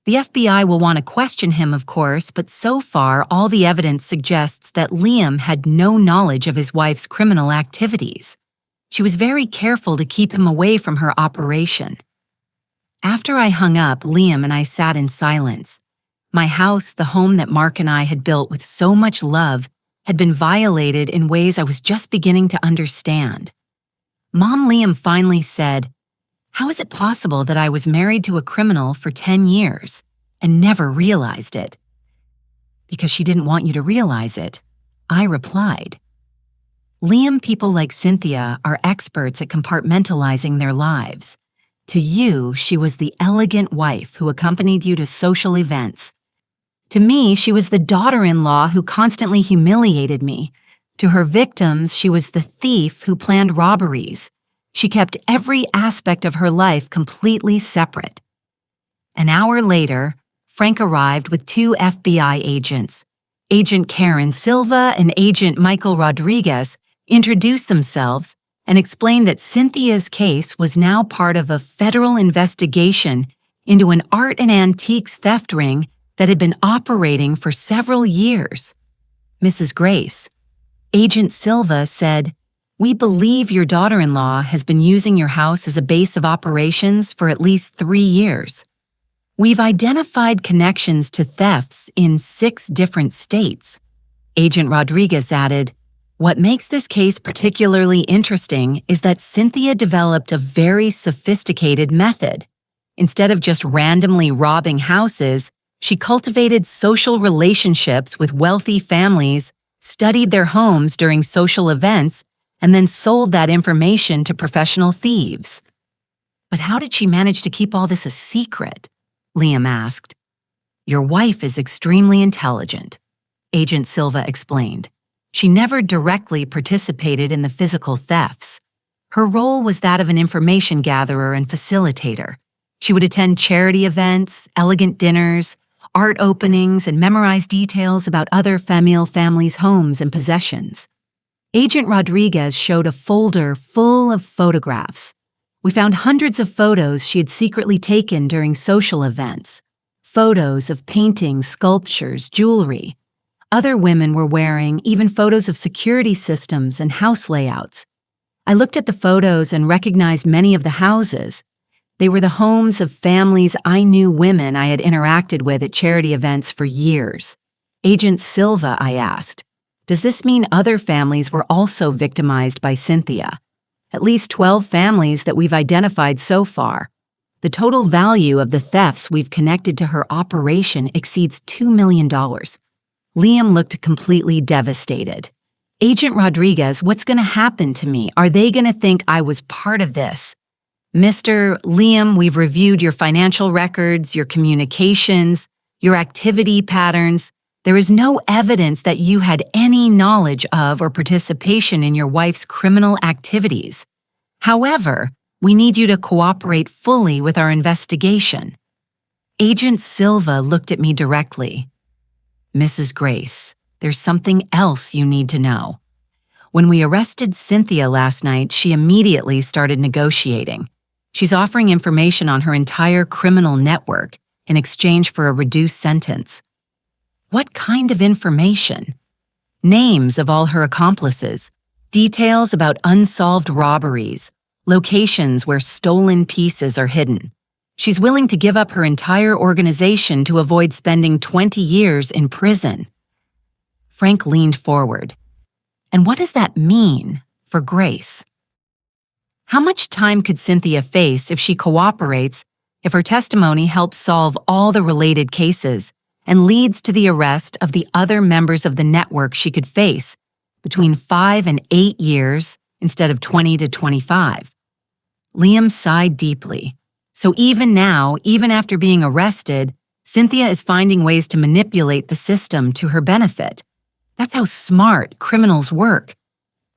The FBI will want to question him, of course, but so far all the evidence suggests that Liam had no knowledge of his wife's criminal activities. She was very careful to keep him away from her operation." After I hung up, Liam and I sat in silence. My house, the home that Mark and I had built with so much love, had been violated in ways I was just beginning to understand. Mom Liam finally said, "How is it possible that I was married to a criminal for 10 years and never realized it?" "Because she didn't want you to realize it," I replied. Liam, people like Cynthia are experts at compartmentalizing their lives. To you, she was the elegant wife who accompanied you to social events. To me, she was the daughter-in-law who constantly humiliated me. To her victims, she was the thief who planned robberies. She kept every aspect of her life completely separate. An hour later, Frank arrived with two FBI agents. Agent Karen Silva and Agent Michael Rodriguez introduced themselves and explained that Cynthia's case was now part of a federal investigation into an art and antiques theft ring that had been operating for several years. Mrs. Grace, Agent Silva said, "We believe your daughter-in-law has been using your house as a base of operations for at least 3 years. We've identified connections to thefts in 6 different states." Agent Rodriguez added, "What makes this case particularly interesting is that Cynthia developed a very sophisticated method. Instead of just randomly robbing houses, she cultivated social relationships with wealthy families, studied their homes during social events, and then sold that information to professional thieves." "But how did she manage to keep all this a secret?" Liam asked. "Your wife is extremely intelligent," Agent Silva explained. "She never directly participated in the physical thefts. Her role was that of an information gatherer and facilitator. She would attend charity events, elegant dinners, art openings, and memorize details about other Famille families' homes and possessions." Agent Rodriguez showed a folder full of photographs. We found hundreds of photos she had secretly taken during social events. Photos of paintings, sculptures, jewelry. Other women were wearing even photos of security systems and house layouts. I looked at the photos and recognized many of the houses. They were the homes of families I knew, women I had interacted with at charity events for years. "Agent Silva," I asked, "does this mean other families were also victimized by Cynthia?" "At least 12 families that we've identified so far. The total value of the thefts we've connected to her operation exceeds $2 million. Liam looked completely devastated. "Agent Rodriguez, what's going to happen to me? Are they going to think I was part of this?" "Mr. Liam, we've reviewed your financial records, your communications, your activity patterns. There is no evidence that you had any knowledge of or participation in your wife's criminal activities. However, we need you to cooperate fully with our investigation." Agent Silva looked at me directly. "Mrs. Grace, there's something else you need to know. When we arrested Cynthia last night, she immediately started negotiating. She's offering information on her entire criminal network in exchange for a reduced sentence." "What kind of information?" "Names of all her accomplices, details about unsolved robberies, locations where stolen pieces are hidden. She's willing to give up her entire organization to avoid spending 20 years in prison." Frank leaned forward. "And what does that mean for Grace?" "How much time could Cynthia face if she cooperates, if her testimony helps solve all the related cases and leads to the arrest of the other members of the network? She could face between 5 and 8 years instead of 20 to 25. Liam sighed deeply. "So even now, even after being arrested, Cynthia is finding ways to manipulate the system to her benefit. That's how smart criminals work."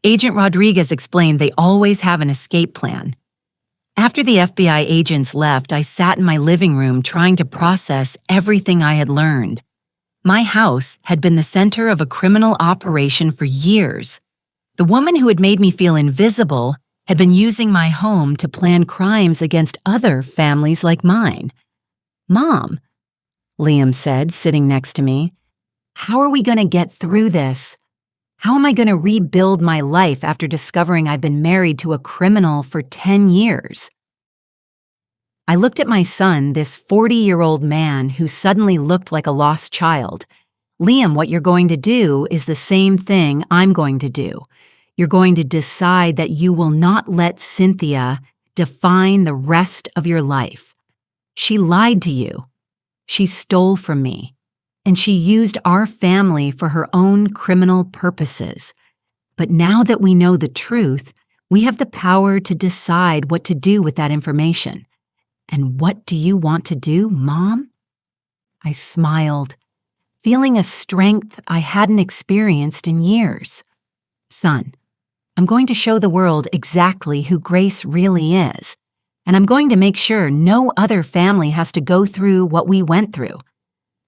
Agent Rodriguez explained they always have an escape plan. After the FBI agents left, I sat in my living room trying to process everything I had learned. My house had been the center of a criminal operation for years. The woman who had made me feel invisible had been using my home to plan crimes against other families like mine. "Mom," Liam said, sitting next to me, "how are we going to get through this? How am I going to rebuild my life after discovering I've been married to a criminal for 10 years? I looked at my son, this 40-year-old man who suddenly looked like a lost child. "Liam, what you're going to do is the same thing I'm going to do. You're going to decide that you will not let Cynthia define the rest of your life. She lied to you. She stole from me. And she used our family for her own criminal purposes. But now that we know the truth, we have the power to decide what to do with that information. And what do you want to do, Mom? I smiled, feeling a strength I hadn't experienced in years. Son, I'm going to show the world exactly who Grace really is, and I'm going to make sure no other family has to go through what we went through.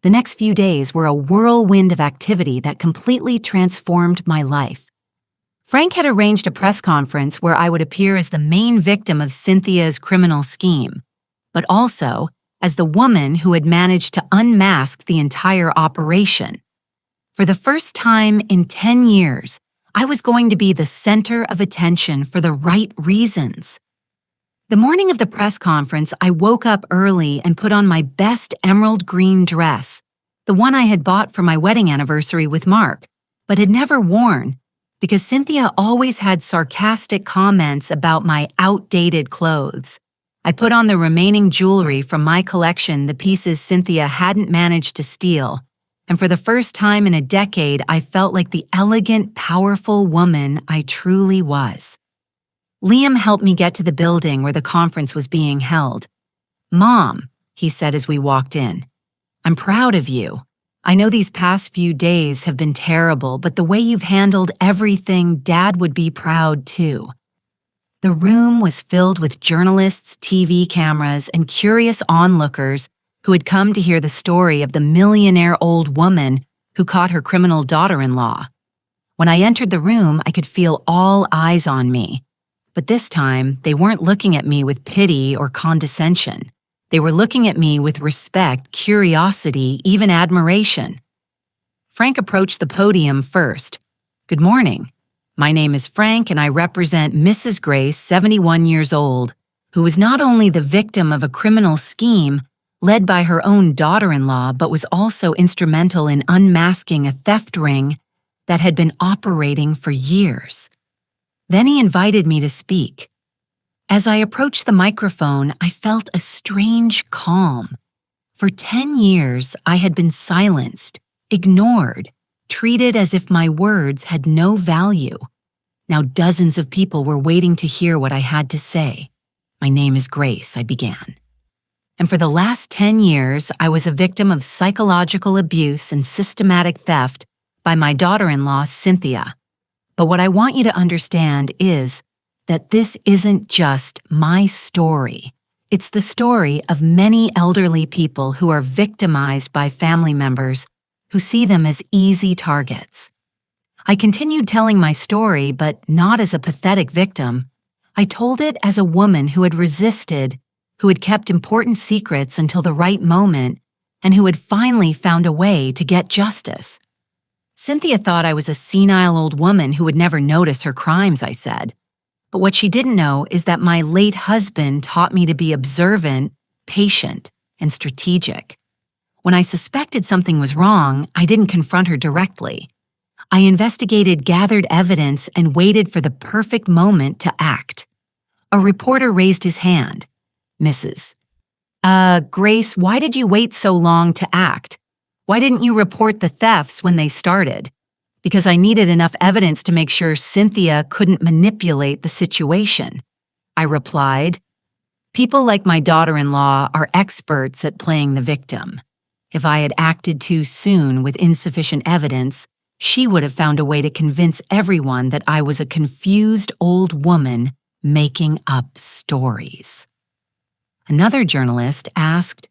The next few days were a whirlwind of activity that completely transformed my life. Frank had arranged a press conference where I would appear as the main victim of Cynthia's criminal scheme, but also as the woman who had managed to unmask the entire operation. For the first time in 10 years, I was going to be the center of attention for the right reasons. The morning of the press conference, I woke up early and put on my best emerald green dress, the one I had bought for my wedding anniversary with Mark, but had never worn because Cynthia always had sarcastic comments about my outdated clothes. I put on the remaining jewelry from my collection, the pieces Cynthia hadn't managed to steal, and for the first time in a decade, I felt like the elegant, powerful woman I truly was. Liam helped me get to the building where the conference was being held. Mom, he said as we walked in, I'm proud of you. I know these past few days have been terrible, but the way you've handled everything, Dad would be proud too. The room was filled with journalists, TV cameras, and curious onlookers who had come to hear the story of the millionaire old woman who caught her criminal daughter-in-law. When I entered the room, I could feel all eyes on me. But this time, they weren't looking at me with pity or condescension. They were looking at me with respect, curiosity, even admiration. Frank approached the podium first. Good morning. My name is Frank, and I represent Mrs. Grace, 71 years old, who was not only the victim of a criminal scheme led by her own daughter-in-law, but was also instrumental in unmasking a theft ring that had been operating for years. Then he invited me to speak. As I approached the microphone, I felt a strange calm. For 10 years, I had been silenced, ignored, treated as if my words had no value. Now dozens of people were waiting to hear what I had to say. My name is Grace, I began. And for the last 10 years, I was a victim of psychological abuse and systematic theft by my daughter-in-law, Cynthia. But what I want you to understand is that this isn't just my story. It's the story of many elderly people who are victimized by family members who see them as easy targets. I continued telling my story, but not as a pathetic victim. I told it as a woman who had resisted, who had kept important secrets until the right moment, and who had finally found a way to get justice. Cynthia thought I was a senile old woman who would never notice her crimes, I said. But what she didn't know is that my late husband taught me to be observant, patient, and strategic. When I suspected something was wrong, I didn't confront her directly. I investigated gathered evidence and waited for the perfect moment to act. A reporter raised his hand. Mrs. Grace, why did you wait so long to act? Why didn't you report the thefts when they started? Because I needed enough evidence to make sure Cynthia couldn't manipulate the situation. I replied, people like my daughter-in-law are experts at playing the victim. If I had acted too soon with insufficient evidence, she would have found a way to convince everyone that I was a confused old woman making up stories. Another journalist asked,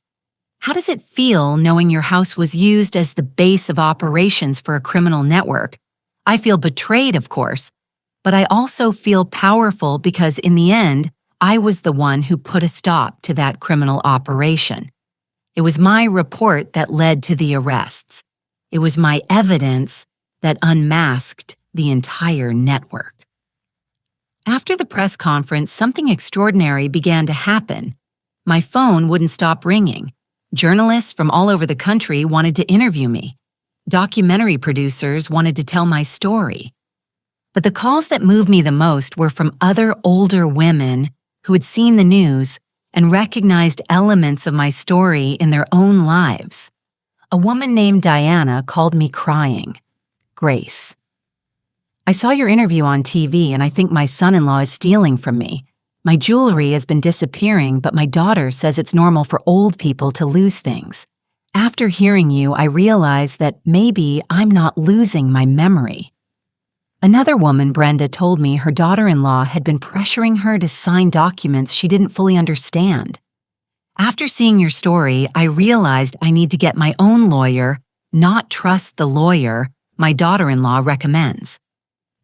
how does it feel knowing your house was used as the base of operations for a criminal network? I feel betrayed, of course, but I also feel powerful because in the end, I was the one who put a stop to that criminal operation. It was my report that led to the arrests. It was my evidence that unmasked the entire network. After the press conference, something extraordinary began to happen. My phone wouldn't stop ringing. Journalists from all over the country wanted to interview me. Documentary producers wanted to tell my story. But the calls that moved me the most were from other older women who had seen the news and recognized elements of my story in their own lives. A woman named Diana called me crying. Grace, I saw your interview on TV and I think my son-in-law is stealing from me. My jewelry has been disappearing, but my daughter says it's normal for old people to lose things. After hearing you, I realized that maybe I'm not losing my memory. Another woman, Brenda, told me her daughter-in-law had been pressuring her to sign documents she didn't fully understand. After seeing your story, I realized I need to get my own lawyer, not trust the lawyer my daughter-in-law recommends.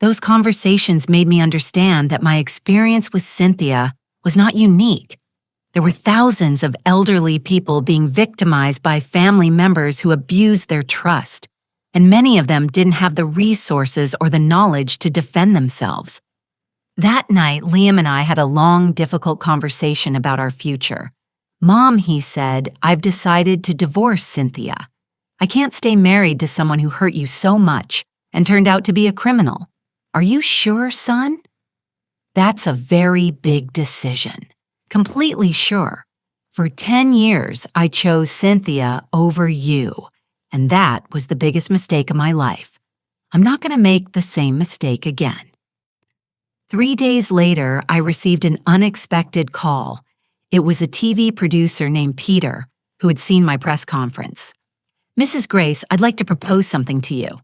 Those conversations made me understand that my experience with Cynthia was not unique. There were thousands of elderly people being victimized by family members who abused their trust, and many of them didn't have the resources or the knowledge to defend themselves. That night, Liam and I had a long, difficult conversation about our future. Mom, he said, I've decided to divorce Cynthia. I can't stay married to someone who hurt you so much and turned out to be a criminal. Are you sure, son? That's a very big decision. Completely sure. For 10 years, I chose Cynthia over you, and that was the biggest mistake of my life. I'm not going to make the same mistake again. 3 days later, I received an unexpected call. It was a TV producer named Peter who had seen my press conference. Mrs. Grace, I'd like to propose something to you.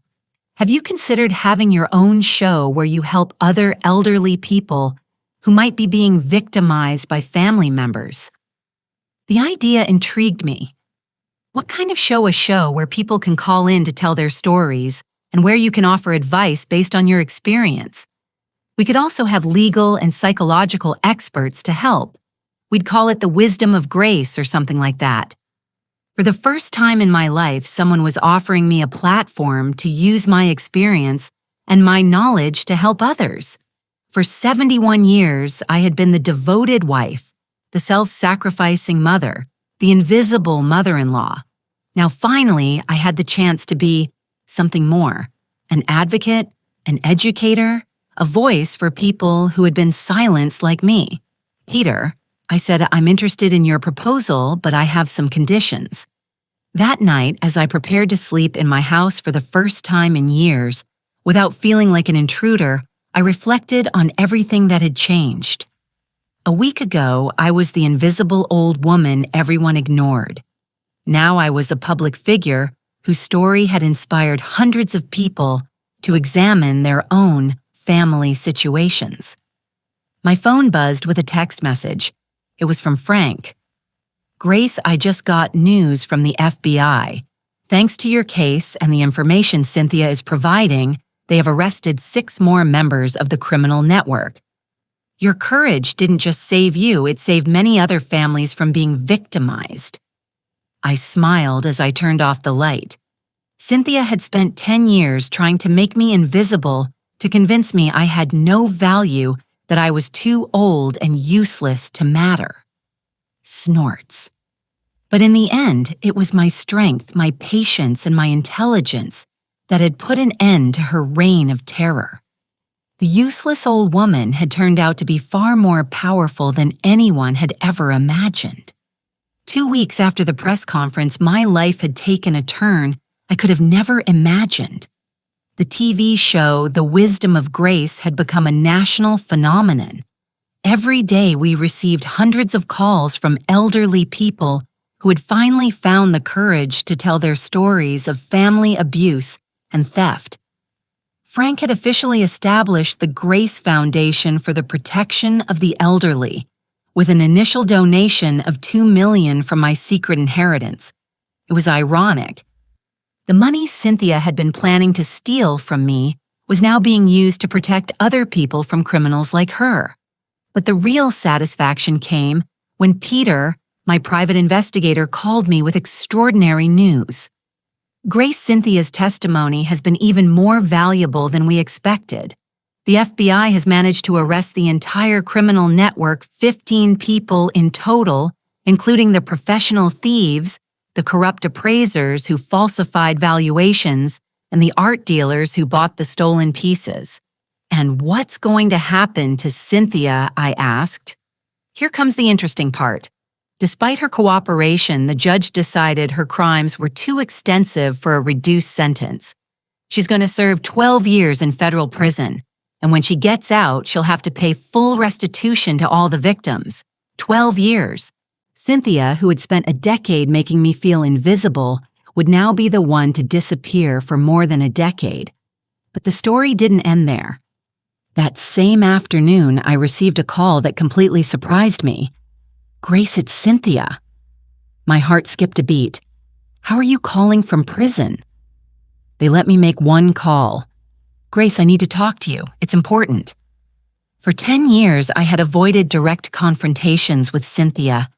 Have you considered having your own show where you help other elderly people who might be being victimized by family members? The idea intrigued me. What kind of show? A show where people can call in to tell their stories and where you can offer advice based on your experience. We could also have legal and psychological experts to help. We'd call it the wisdom of grace or something like that. For the first time in my life, someone was offering me a platform to use my experience and my knowledge to help others. For 71 years, I had been the devoted wife, the self-sacrificing mother, the invisible mother-in-law. Now finally, I had the chance to be something more, an advocate, an educator, a voice for people who had been silenced like me. Peter, I said, I'm interested in your proposal, but I have some conditions. That night, as I prepared to sleep in my house for the first time in years, without feeling like an intruder, I reflected on everything that had changed. A week ago, I was the invisible old woman everyone ignored. Now I was a public figure whose story had inspired hundreds of people to examine their own family situations. My phone buzzed with a text message. It was from Frank. Grace, I just got news from the FBI. Thanks to your case and the information Cynthia is providing, they have arrested 6 more members of the criminal network. Your courage didn't just save you, it saved many other families from being victimized. I smiled as I turned off the light. Cynthia had spent 10 years trying to make me invisible to convince me I had no value, that I was too old and useless to matter. Snorts. But in the end, it was my strength, my patience, and my intelligence that had put an end to her reign of terror. The useless old woman had turned out to be far more powerful than anyone had ever imagined. 2 weeks after the press conference, my life had taken a turn I could have never imagined. The TV show, The Wisdom of Grace, had become a national phenomenon. Every day we received hundreds of calls from elderly people who had finally found the courage to tell their stories of family abuse and theft. Frank had officially established the Grace Foundation for the Protection of the Elderly, with an initial donation of $2 million from my secret inheritance. It was ironic. The money Cynthia had been planning to steal from me was now being used to protect other people from criminals like her. But the real satisfaction came when Peter, my private investigator, called me with extraordinary news. Grace Cynthia's testimony has been even more valuable than we expected. The FBI has managed to arrest the entire criminal network, 15 people in total, including the professional thieves, the corrupt appraisers who falsified valuations, and the art dealers who bought the stolen pieces. And what's going to happen to Cynthia? I asked. Here comes the interesting part. Despite her cooperation, the judge decided her crimes were too extensive for a reduced sentence. She's going to serve 12 years in federal prison, and when she gets out, she'll have to pay full restitution to all the victims. 12 years. Cynthia, who had spent a decade making me feel invisible, would now be the one to disappear for more than a decade. But the story didn't end there. That same afternoon, I received a call that completely surprised me. Grace, it's Cynthia. My heart skipped a beat. How are you calling from prison? They let me make one call. Grace, I need to talk to you. It's important. For 10 years, I had avoided direct confrontations with Cynthia.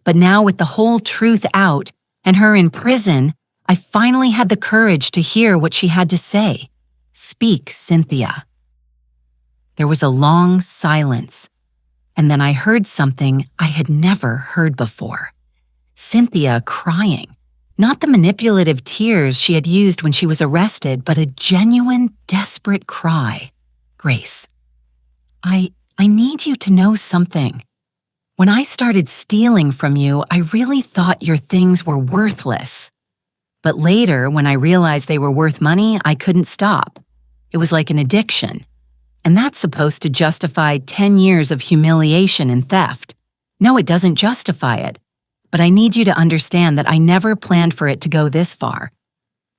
But now with the whole truth out and her in prison, I finally had the courage to hear what she had to say. Speak, Cynthia. There was a long silence. And then I heard something I had never heard before. Cynthia crying. Not the manipulative tears she had used when she was arrested, but a genuine, desperate cry. Grace, I need you to know something. When I started stealing from you, I really thought your things were worthless. But later, when I realized they were worth money, I couldn't stop. It was like an addiction. And that's supposed to justify 10 years of humiliation and theft. No, it doesn't justify it. But I need you to understand that I never planned for it to go this far.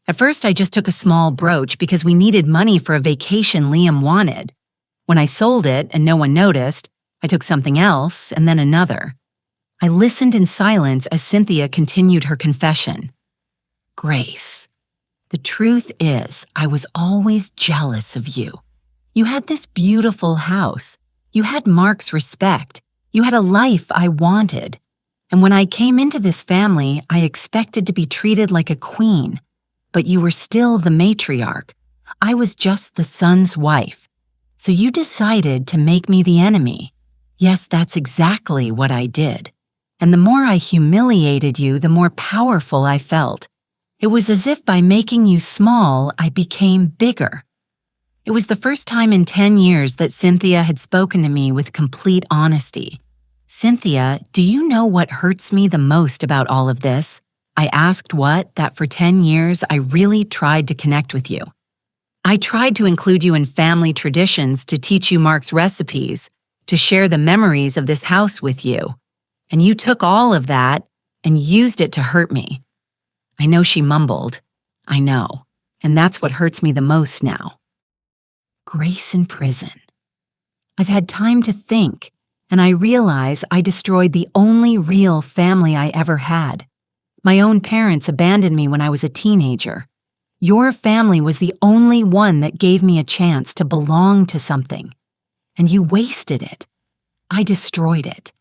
At first, I just took a small brooch because we needed money for a vacation Liam wanted. When I sold it and no one noticed, I took something else and then another. I listened in silence as Cynthia continued her confession. Grace, the truth is, I was always jealous of you. You had this beautiful house. You had Mark's respect. You had a life I wanted. And when I came into this family, I expected to be treated like a queen. But you were still the matriarch. I was just the son's wife. So you decided to make me the enemy. Yes, that's exactly what I did. And the more I humiliated you, the more powerful I felt. It was as if by making you small, I became bigger. It was the first time in 10 years that Cynthia had spoken to me with complete honesty. Cynthia, do you know what hurts me the most about all of this? I asked that for 10 years I really tried to connect with you. I tried to include you in family traditions, to teach you Mark's recipes, to share the memories of this house with you. And you took all of that and used it to hurt me. I know, she mumbled. I know. And that's what hurts me the most now. Grace in prison. I've had time to think, and I realize I destroyed the only real family I ever had. My own parents abandoned me when I was a teenager. Your family was the only one that gave me a chance to belong to something. And you wasted it. I destroyed it.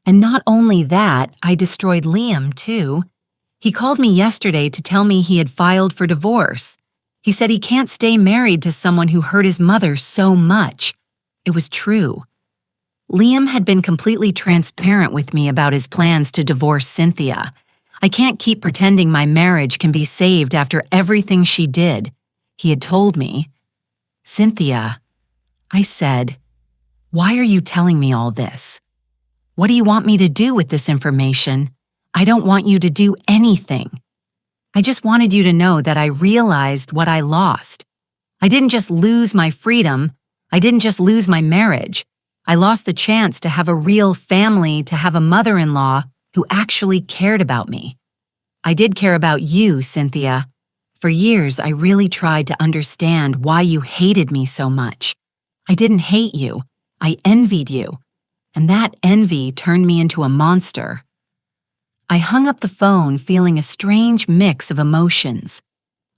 And not only that, I destroyed Liam, too. He called me yesterday to tell me he had filed for divorce. He said he can't stay married to someone who hurt his mother so much. It was true. Liam had been completely transparent with me about his plans to divorce Cynthia. I can't keep pretending my marriage can be saved after everything she did, he had told me. Cynthia, I said, why are you telling me all this? What do you want me to do with this information? I don't want you to do anything. I just wanted you to know that I realized what I lost. I didn't just lose my freedom. I didn't just lose my marriage. I lost the chance to have a real family, to have a mother-in-law who actually cared about me. I did care about you, Cynthia. For years, I really tried to understand why you hated me so much. I didn't hate you. I envied you. And that envy turned me into a monster. I hung up the phone feeling a strange mix of emotions.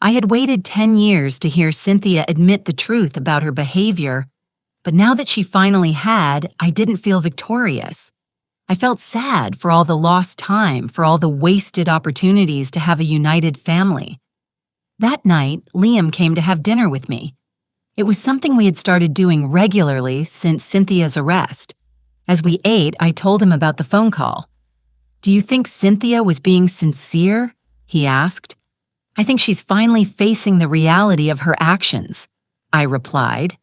I had waited 10 years to hear Cynthia admit the truth about her behavior, but now that she finally had, I didn't feel victorious. I felt sad for all the lost time, for all the wasted opportunities to have a united family. That night, Liam came to have dinner with me. It was something we had started doing regularly since Cynthia's arrest. As we ate, I told him about the phone call. Do you think Cynthia was being sincere? He asked. I think she's finally facing the reality of her actions, I replied.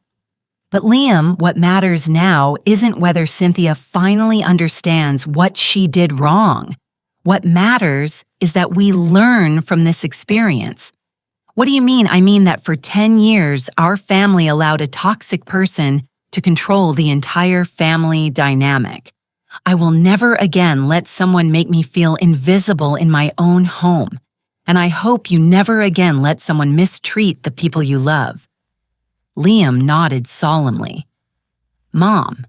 But Liam, what matters now isn't whether Cynthia finally understands what she did wrong. What matters is that we learn from this experience. What do you mean? I mean that for 10 years, our family allowed a toxic person to control the entire family dynamic. I will never again let someone make me feel invisible in my own home. And I hope you never again let someone mistreat the people you love. Liam nodded solemnly. Mom,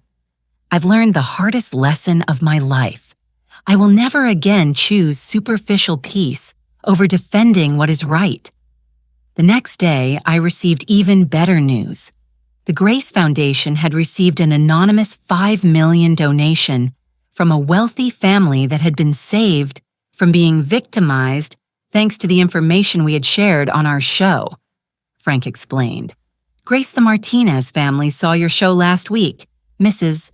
I've learned the hardest lesson of my life. I will never again choose superficial peace over defending what is right. The next day, I received even better news. The Grace Foundation had received an anonymous $5 million donation from a wealthy family that had been saved from being victimized thanks to the information we had shared on our show, Frank explained. Grace, the Martinez family saw your show last week. Mrs.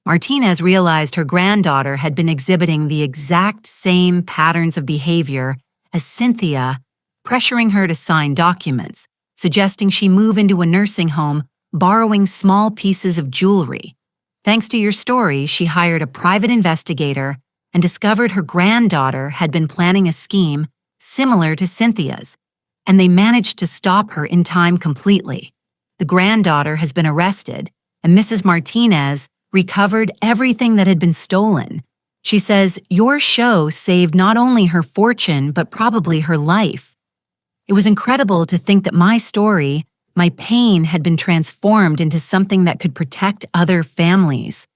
Martinez realized her granddaughter had been exhibiting the exact same patterns of behavior as Cynthia, pressuring her to sign documents, suggesting she move into a nursing home, borrowing small pieces of jewelry. Thanks to your story, she hired a private investigator and discovered her granddaughter had been planning a scheme similar to Cynthia's, and they managed to stop her in time completely. The granddaughter has been arrested, and Mrs. Martinez recovered everything that had been stolen. She says your show saved not only her fortune, but probably her life. It was incredible to think that my story, my pain, had been transformed into something that could protect other families.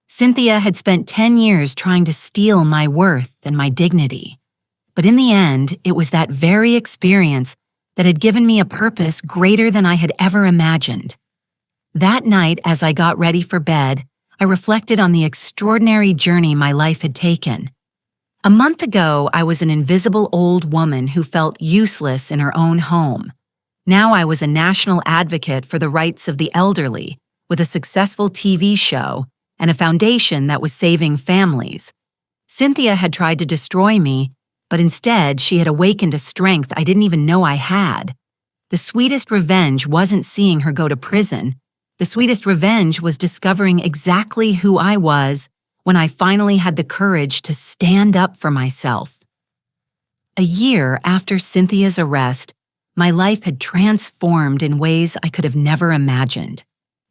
Cynthia had spent 10 years trying to steal my worth and my dignity. But in the end, it was that very experience that had given me a purpose greater than I had ever imagined. That night, as I got ready for bed, I reflected on the extraordinary journey my life had taken. A month ago, I was an invisible old woman who felt useless in her own home. Now I was a national advocate for the rights of the elderly, with a successful TV show and a foundation that was saving families. Cynthia had tried to destroy me, but instead she had awakened a strength I didn't even know I had. The sweetest revenge wasn't seeing her go to prison. The sweetest revenge was discovering exactly who I was when I finally had the courage to stand up for myself. A year after Cynthia's arrest, my life had transformed in ways I could have never imagined.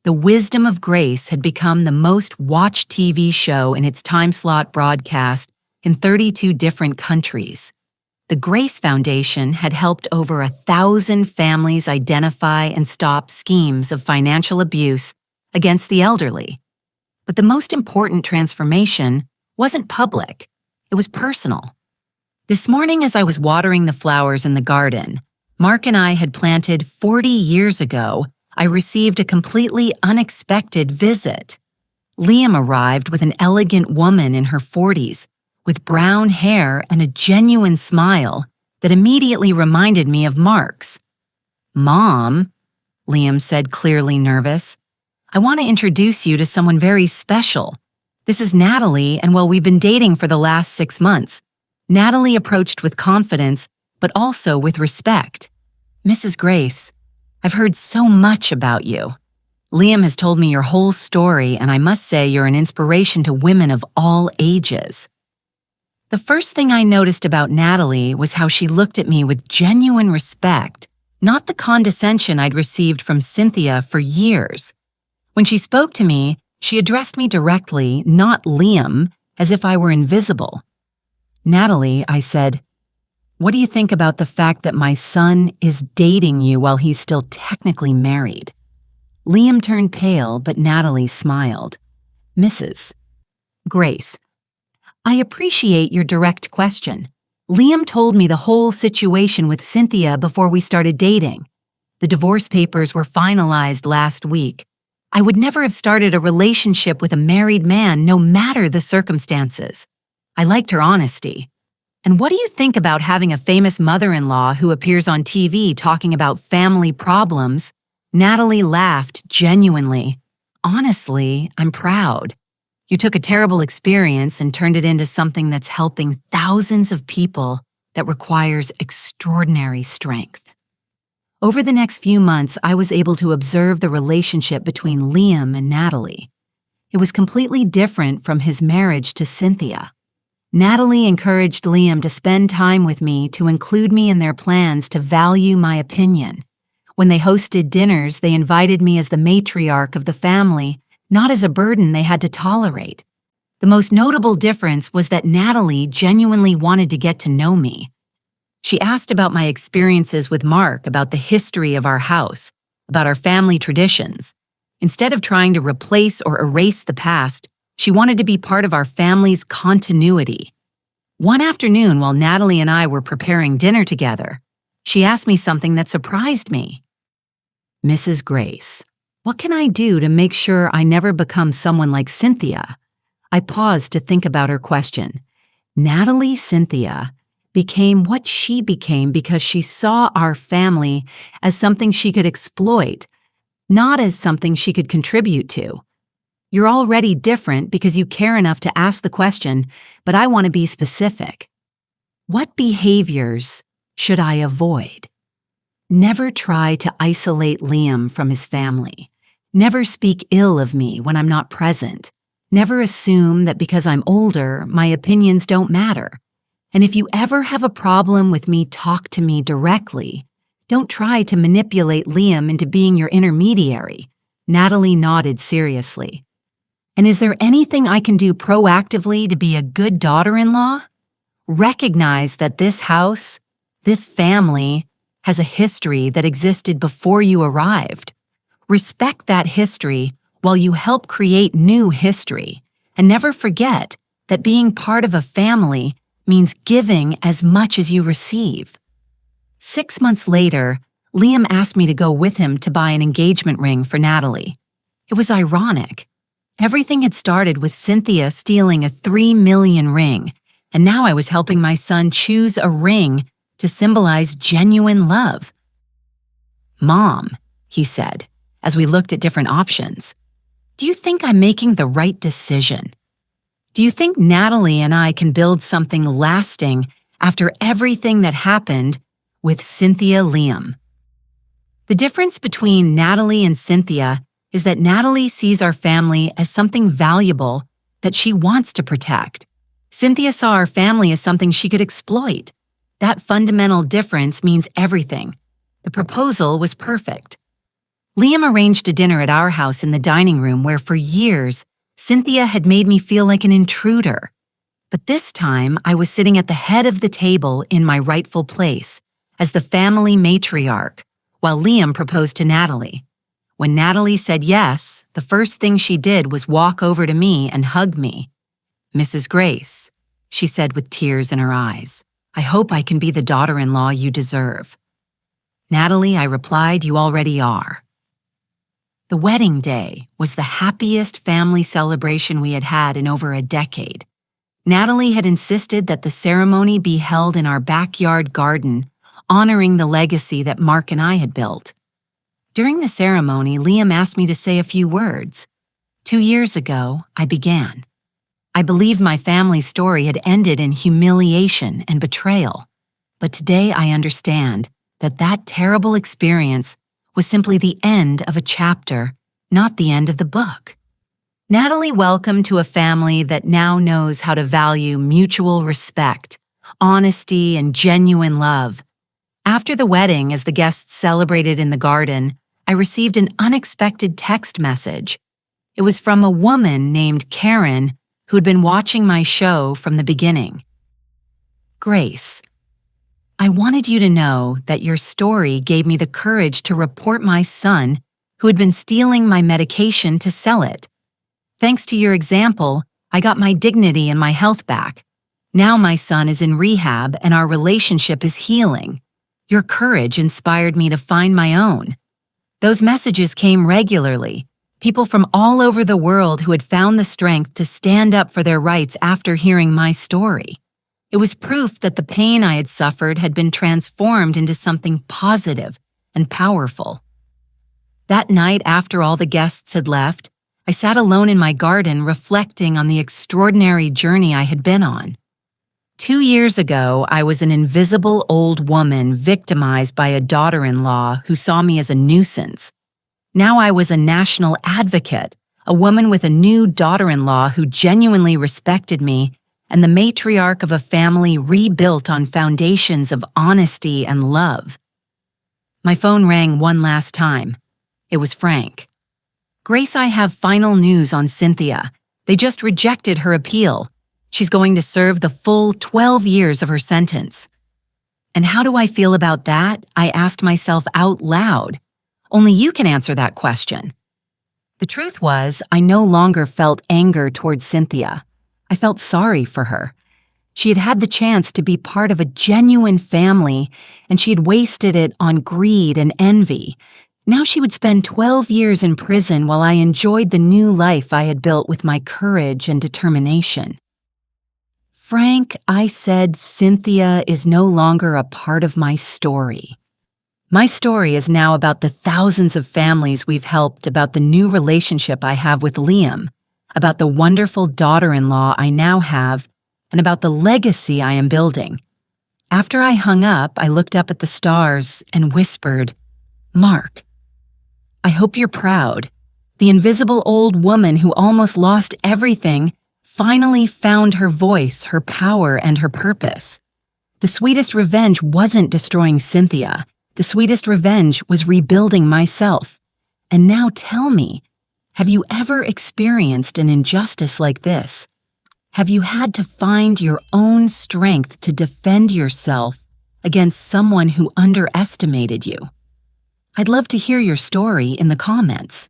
The Wisdom of Grace had become the most watched TV show in its time-slot broadcast in 32 different countries. The Grace Foundation had helped over 1,000 families identify and stop schemes of financial abuse against the elderly. But the most important transformation wasn't public, it was personal. This morning, as I was watering the flowers in the garden Mark and I had planted 40 years ago, I received a completely unexpected visit. Liam arrived with an elegant woman in her 40s, with brown hair and a genuine smile that immediately reminded me of Mark's. "Mom," Liam said, clearly nervous, "I want to introduce you to someone very special. This is Natalie, and we've been dating for the last 6 months." Natalie approached with confidence, but also with respect. "Mrs. Grace, I've heard so much about you. Liam has told me your whole story, and I must say you're an inspiration to women of all ages." The first thing I noticed about Natalie was how she looked at me with genuine respect, not the condescension I'd received from Cynthia for years. When she spoke to me, she addressed me directly, not Liam, as if I were invisible. "Natalie," I said, "what do you think about the fact that my son is dating you while he's still technically married?" Liam turned pale, but Natalie smiled. "Mrs. Grace, I appreciate your direct question. Liam told me the whole situation with Cynthia before we started dating. The divorce papers were finalized last week. I would never have started a relationship with a married man, no matter the circumstances. I liked her honesty. And what do you think about having a famous mother-in-law who appears on TV talking about family problems?" Natalie laughed genuinely. "Honestly, I'm proud. You took a terrible experience and turned it into something that's helping thousands of people that requires extraordinary strength." Over the next few months, I was able to observe the relationship between Liam and Natalie. It was completely different from his marriage to Cynthia. Natalie encouraged Liam to spend time with me, to include me in their plans, to value my opinion. When they hosted dinners, they invited me as the matriarch of the family, not as a burden they had to tolerate. The most notable difference was that Natalie genuinely wanted to get to know me. She asked about my experiences with Mark, about the history of our house, about our family traditions. Instead of trying to replace or erase the past, she wanted to be part of our family's continuity. One afternoon, while Natalie and I were preparing dinner together, she asked me something that surprised me. "Mrs. Grace, what can I do to make sure I never become someone like Cynthia?" I paused to think about her question. Natalie Cynthia became what she became because she saw our family as something she could exploit, not as something she could contribute to. You're already different because you care enough to ask the question, but I want to be specific. What behaviors should I avoid? Never try to isolate Liam from his family. Never speak ill of me when I'm not present. Never assume that because I'm older, my opinions don't matter. And if you ever have a problem with me, talk to me directly. Don't try to manipulate Liam into being your intermediary. Natalie nodded seriously. And is there anything I can do proactively to be a good daughter-in-law? Recognize that this house, this family, has a history that existed before you arrived. Respect that history while you help create new history. And never forget that being part of a family means giving as much as you receive. 6 months later, Liam asked me to go with him to buy an engagement ring for Natalie. It was ironic. Everything had started with Cynthia stealing a $3 million ring, and now I was helping my son choose a ring to symbolize genuine love. "Mom," he said, as we looked at different options, "do you think I'm making the right decision? Do you think Natalie and I can build something lasting after everything that happened with Cynthia Liam?" The difference between Natalie and Cynthia is that Natalie sees our family as something valuable that she wants to protect. Cynthia saw our family as something she could exploit. That fundamental difference means everything. The proposal was perfect. Liam arranged a dinner at our house in the dining room where for years Cynthia had made me feel like an intruder. But this time I was sitting at the head of the table in my rightful place as the family matriarch, while Liam proposed to Natalie. When Natalie said yes, the first thing she did was walk over to me and hug me. "Mrs. Grace," she said with tears in her eyes, "I hope I can be the daughter-in-law you deserve." "Natalie," I replied, "you already are." The wedding day was the happiest family celebration we had had in over a decade. Natalie had insisted that the ceremony be held in our backyard garden, honoring the legacy that Mark and I had built. During the ceremony, Liam asked me to say a few words. 2 years ago, I began. I believed my family's story had ended in humiliation and betrayal. But today I understand that that terrible experience was simply the end of a chapter, not the end of the book. Natalie welcomed to a family that now knows how to value mutual respect, honesty, and genuine love. After the wedding, as the guests celebrated in the garden, I received an unexpected text message. It was from a woman named Karen who had been watching my show from the beginning. "Grace, I wanted you to know that your story gave me the courage to report my son who had been stealing my medication to sell it. Thanks to your example, I got my dignity and my health back. Now my son is in rehab and our relationship is healing. Your courage inspired me to find my own." Those messages came regularly. People from all over the world who had found the strength to stand up for their rights after hearing my story. It was proof that the pain I had suffered had been transformed into something positive and powerful. That night, after all the guests had left, I sat alone in my garden reflecting on the extraordinary journey I had been on. 2 years ago, I was an invisible old woman victimized by a daughter-in-law who saw me as a nuisance. Now I was a national advocate, a woman with a new daughter-in-law who genuinely respected me, and the matriarch of a family rebuilt on foundations of honesty and love. My phone rang one last time. It was Frank. "Grace, I have final news on Cynthia. They just rejected her appeal. She's going to serve the full 12 years of her sentence." And how do I feel about that? I asked myself out loud. Only you can answer that question. The truth was, I no longer felt anger towards Cynthia. I felt sorry for her. She had had the chance to be part of a genuine family, and she had wasted it on greed and envy. Now she would spend 12 years in prison while I enjoyed the new life I had built with my courage and determination. "Frank," I said, "Cynthia is no longer a part of my story. My story is now about the thousands of families we've helped, about the new relationship I have with Liam, about the wonderful daughter-in-law I now have, and about the legacy I am building." After I hung up, I looked up at the stars and whispered, "Mark, I hope you're proud. The invisible old woman who almost lost everything finally found her voice, her power, and her purpose. The sweetest revenge wasn't destroying Cynthia. The sweetest revenge was rebuilding myself. And now tell me, have you ever experienced an injustice like this? Have you had to find your own strength to defend yourself against someone who underestimated you? I'd love to hear your story in the comments.